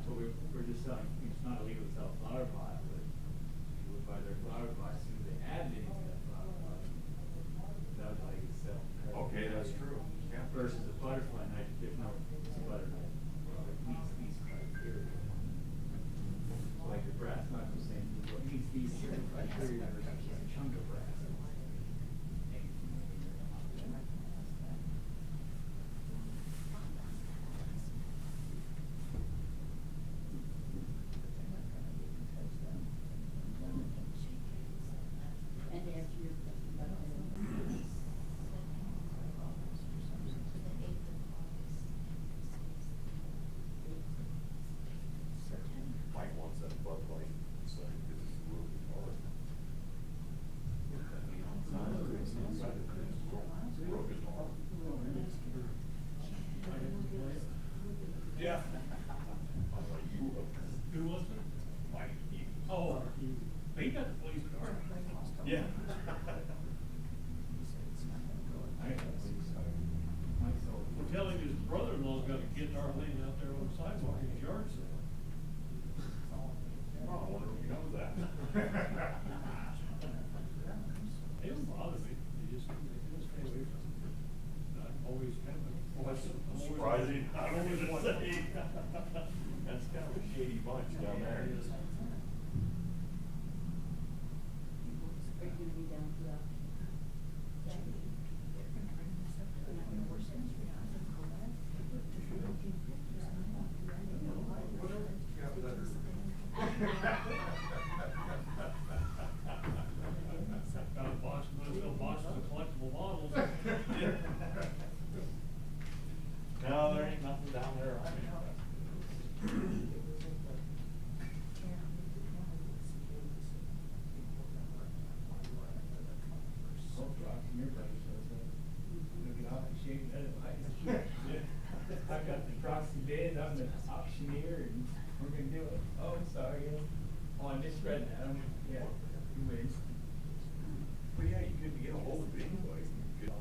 So we're just selling, it's not illegal to sell a flower pot, but people would buy their flower pot as soon as they added anything to that flower pot. That was how you could sell. Okay, that's true, yeah. Versus a butterfly knife, there's no, it's a butter knife. It meets these criteria. So like your brass knuckle saying, well, it meets these certain criteria versus a chunk of brass. And they have to Yeah. Well, tell him his brother-in-law's got a guitar laying out there on the sidewalk in his yard sale. Oh, I wonder if he knows that. It don't bother me, they just stay away from it. I'm always kind of. Well, that's surprising. I don't even say. That's kind of a shady bunch down there. Are you gonna be down for that? Got a box, little boxes of collectible models. No, there ain't nothing down there. I mean, I've got the proxy bid, I'm the auctioneer, and we're gonna do it. Oh, sorry, oh, I misread that, yeah, you win. but yeah, you couldn't get a hold of anybody. You could-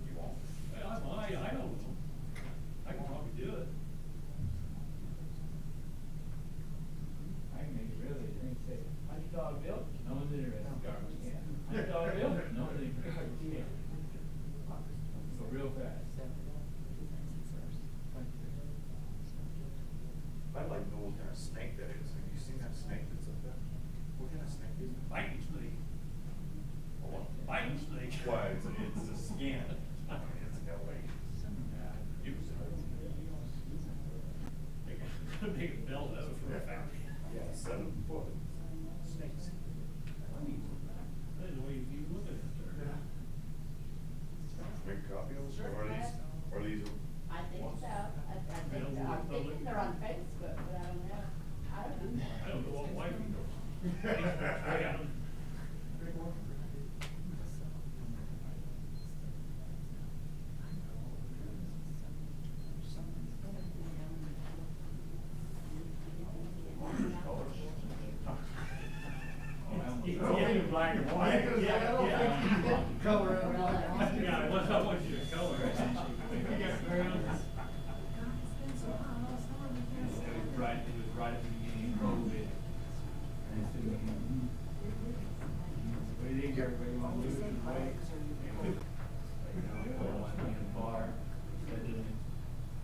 You won't. I don't know. I can probably do it. I can make it really, I can say, $100 bill, no one's interested, garbage can. $100 bill, no one's interested, garbage can. So real fast. I'd like to know what kind of snake that is. Have you seen that snake that's up there? What kind of snake is it? Biting snake. Oh, what? Biting snake. Why, it's a skin. It's got like, use it. Make a belt out of it for a factory. Yeah, 7 foot snakes. I didn't know you look at it there. Make a copy of this, or these, I think so, I'm thinking they're on Facebook, but I don't know. I don't know. I don't know what wife he goes. Yeah. Yeah, black and white. Yeah. Color it. Yeah, I want you to color it. It was right at the beginning of COVID. And it's been, what do you think, everybody want to lose their way? You know, I want to be in a bar, but then,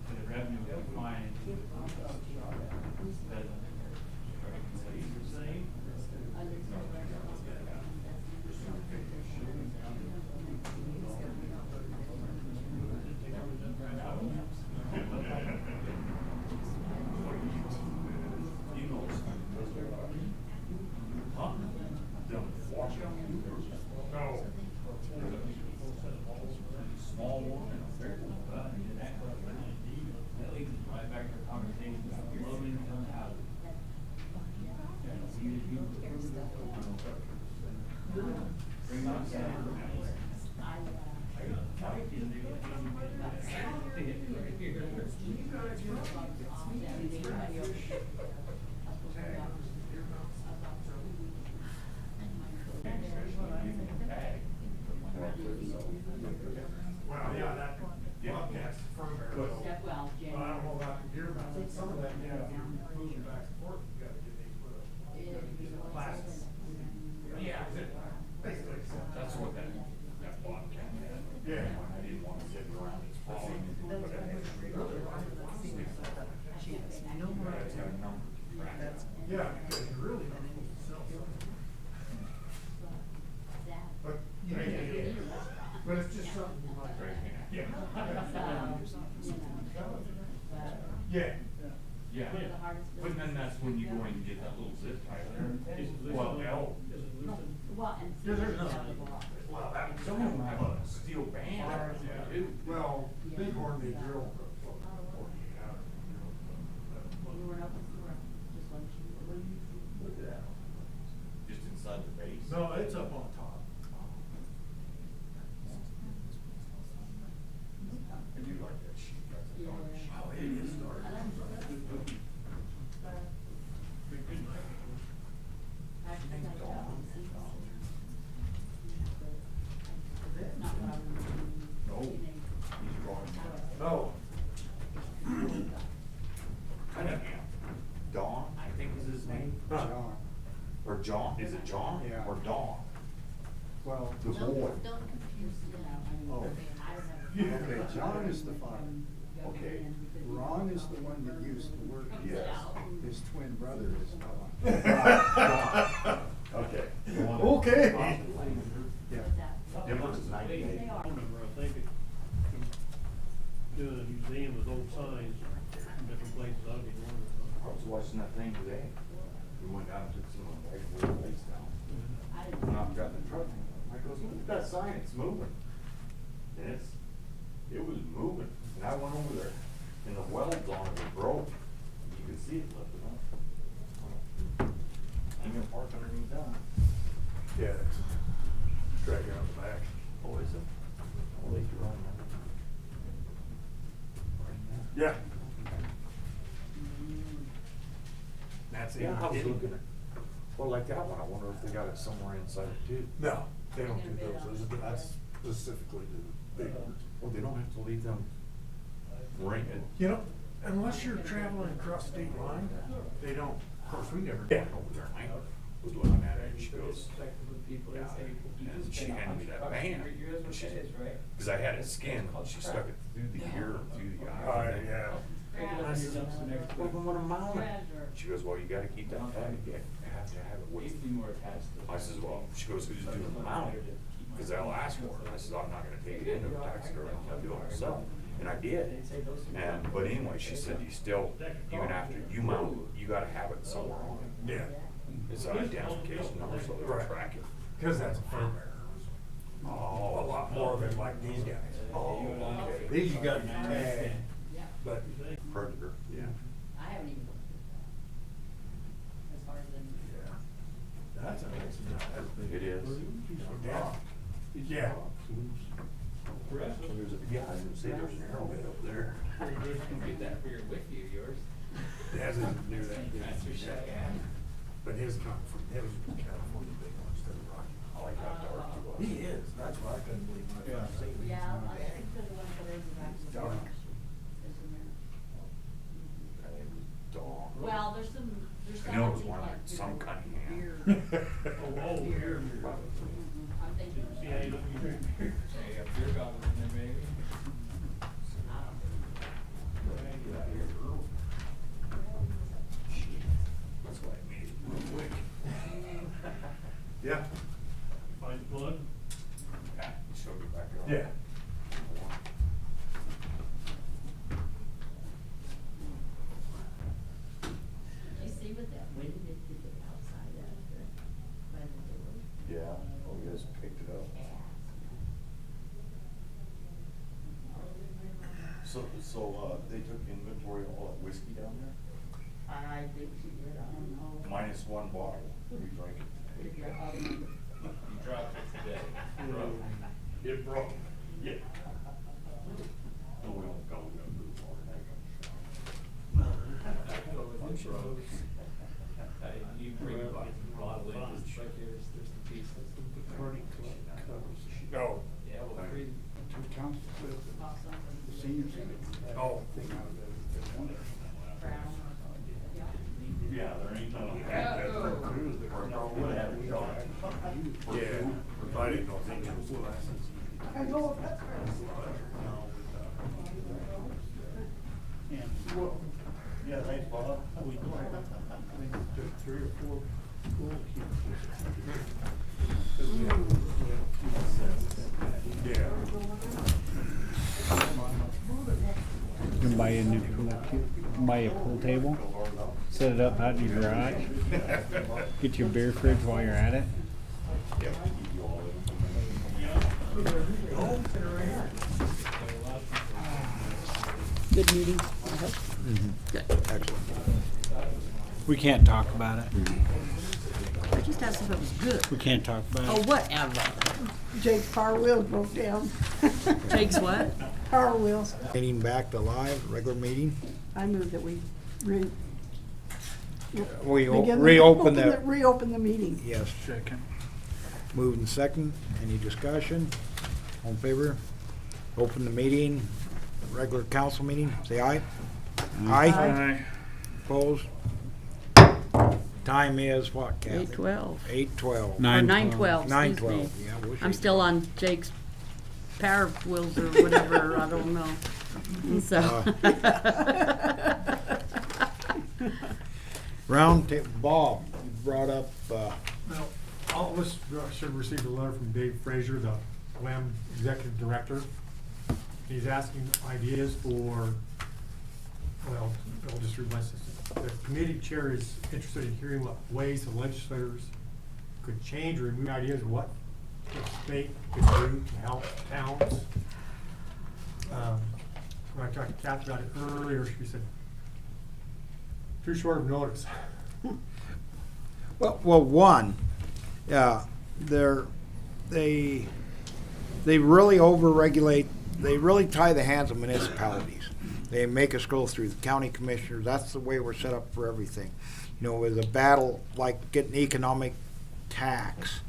for the revenue, we find. small one and a big one. That leads us right back to the conversation about low income housing. Bring on Sam. Well, yeah, that podcast firmware. Well, Well, I don't know about computer mounted, some of that, yeah, if you're moving back and forth, you gotta get these classes. Yeah. Basically. That's what that block had. Yeah. I didn't want to sit around its phone. But it had it's got a number. Yeah, because you really don't need to sell something. But, but it's just something you like. Yeah. Yeah. Yeah, but then that's when you go in and get that little zip tie there. Well, L. Well, and. Yeah, there's no. Well, that. Some of them have a steel band too. Well, Bighorn, they drill. You were up before, just like you. Look at that. Just inside the base. No, it's up on top. I do like that sheet. Yeah. Oh, it is dark. John, is it John Yeah. or Dawn? Well, The boy. Don't confuse them. oh, okay, John is the father. Okay. Ron is the one that used to work here. Yes. His twin brother is Don. Okay. Okay. Yeah. Difference is 98. I remember, I think, doing a museum with old signs in different places, I'll be wondering. I was watching that thing today. We went down and took some of the old lights down. Went out and got in the truck. I goes, look at that sign, it's moving. And it was moving. And I went over there and the welds on it were broke. You could see it lifted up. I'm gonna park underneath that. Yeah, it's dragging on the back. Oh, is it? I'll let you run that. Yeah. That's Yeah, I was looking at, well, like that one, I wonder if they got it somewhere inside it too. No, they don't do those, that's specifically the big ones. Well, they don't have to leave them ringing. You know, unless you're traveling across state line, they don't. Of course, we never Yeah. went over there, and I was looking at it, and she goes, yeah, and she handed me that band, and she, cause I had it scanned, and she stuck it through the ear, and through the eye. Oh, yeah. I said, well, then what amount? She goes, well, you gotta keep that tag, you have to have it with you. I says, well, she goes, who's doing the mount? Cause they'll ask for it, I said, I'm not gonna take it into a tax store, I'll do it myself. And I did, and, but anyway, she said, you still, even after you mount it, you gotta have it somewhere on it. Yeah. It's an identification number, so they'll Right. track it. Cause that's a firmware. Oh. A lot more of it like these guys. Oh, okay. These you got tag, but Predator, yeah. I haven't even looked at that. As far as them. that's amazing. It is. Yeah. Yeah, I didn't see there's an arrowhead up there. Get that for your wiki of yours. Yes, isn't near that. That's for sure. But his come from, his was California big ones, to the Rocky. I like how dark he was. He is, that's why I couldn't believe when I first seen him. Yeah, I think they're the ones that are in the back. It's dark. Her name was Dawn. Well, there's some, there's some. I know it I was think, one like, like some different Cunningham. beer. Oh, here. I'm thinking. See how you look, you drink beer. Hey, a beer goblet in there, maybe? That's why I made it real quick. Yeah. Find the plug. Yeah, you showed it back there. Yeah. Did you see what that wind did to the outside of the, by the door? Yeah, oh, you guys picked it up. So, they took inventory of all that whiskey down there? I think she did, I don't know. Minus one bottle, we drank it. You dropped it today. It broke. Yeah. No, we don't go, we don't do it all night. You bring a bottle in, 'cause it's like there's the pieces. Party club covers. Oh. Yeah, well, three. Two council clip, the senior center. Oh. Thing out of the one. Yeah, there ain't none. Yeah, but I didn't know if it was glasses. I know that's And, Yeah, thanks, Bob. we took 3 or 4 school kids. Yeah. You can buy a new buy a pool table, set it up out in your garage, get your beer fridge while you're at it. Good meeting, I hope. Excellent. We can't talk about it. I just asked if it was good. We can't talk about Oh, it. whatever. Jake's power wheels broke down. Jake's what? Power wheels. Meeting back to live, regular meeting. I move that we begin Reopen the, reopen the meeting. yes. Second. Moving second. Any discussion? All in favor? Open the meeting, regular council meeting, say aye. Aye. Aye. Opposed? Time is what, Kathy? 8:12. 8:12. Or 9:12. 9:12, excuse me. 9:12, yeah. wish I I'm did. still on Jake's power wheels or whatever, I don't know. And so. Round table, Bob, you brought up, Well, all of us should have received a letter from Dave Frazier, the WAM Executive Director. He's asking ideas for, well, I'll just read my system. The committee chair is interested in hearing what ways the legislators could change or remove ideas of what the state could do to help towns. When I talked to Kathy about it earlier, she said, too short of notice. well, one, they really overregulate, they really tie the hands of municipalities. They make us go through the county commissioners. That's the way we're set up for everything. You know, with a battle like getting economic tax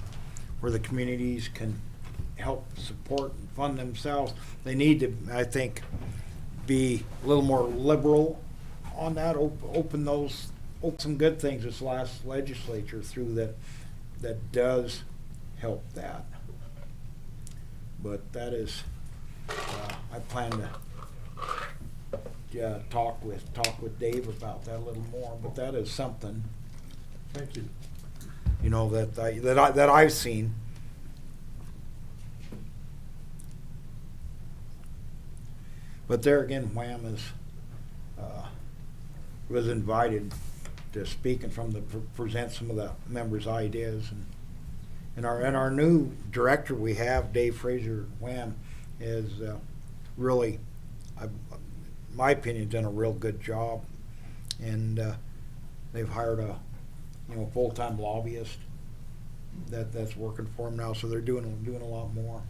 where the communities can help support and fund themselves, they need to, I think, be a little more liberal on that, open some good things this last legislature through that does help that. But that is, I plan to talk with Dave about that a little more, but that is something, Thank you. you know, that I've seen. But there again, Wham is, was invited to speak and present some of the members' ideas, and our new director we have, Dave Frazier, Wham, is really, in my opinion, done a real good job, and they've hired a full-time lobbyist that's working for them now, so they're doing a lot more.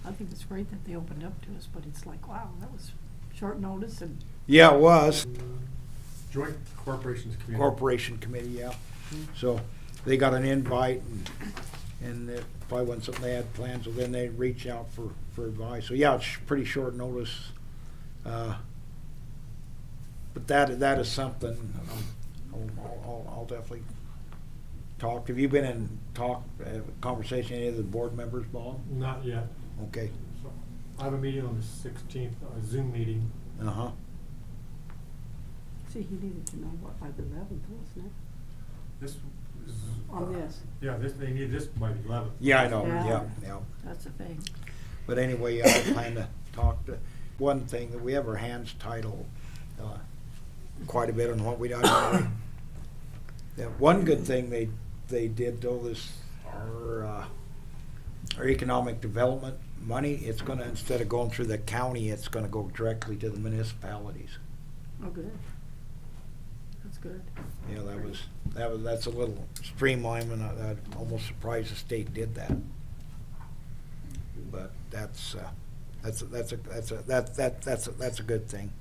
I think it's great that they opened up to us, but it's like, wow, that was short notice and. Yeah, it was. Joint Corporations Committee. Corporation Committee, yeah. So they got an invite, and it probably wasn't something they had planned, so then they reach out for advice. So yeah, it's pretty short notice. But that is something I'll definitely talk. Have you been in conversation with any of the board members, Bob? Not yet. Okay. So, I have a meeting on the 16th, a Zoom meeting. Uh-huh. See, he needed to know what by the 11th, wasn't it? This is. On this. Yeah, they need this by the 11th. Yeah, I know, Yeah. yeah. That's a thing. But anyway, I plan to talk to, one thing, that we have our hands tied quite a bit on what we done. One good thing they did though is our economic development money, it's gonna, instead of going through the county, it's gonna go directly to the municipalities. Oh, good. That's good. Yeah, that's a little streamlined, and I'm almost surprised the state did that. But that's a good thing.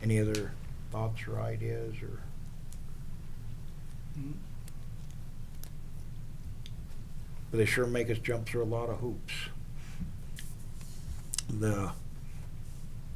Any other thoughts or ideas or? But they sure make us jump through a lot of hoops. The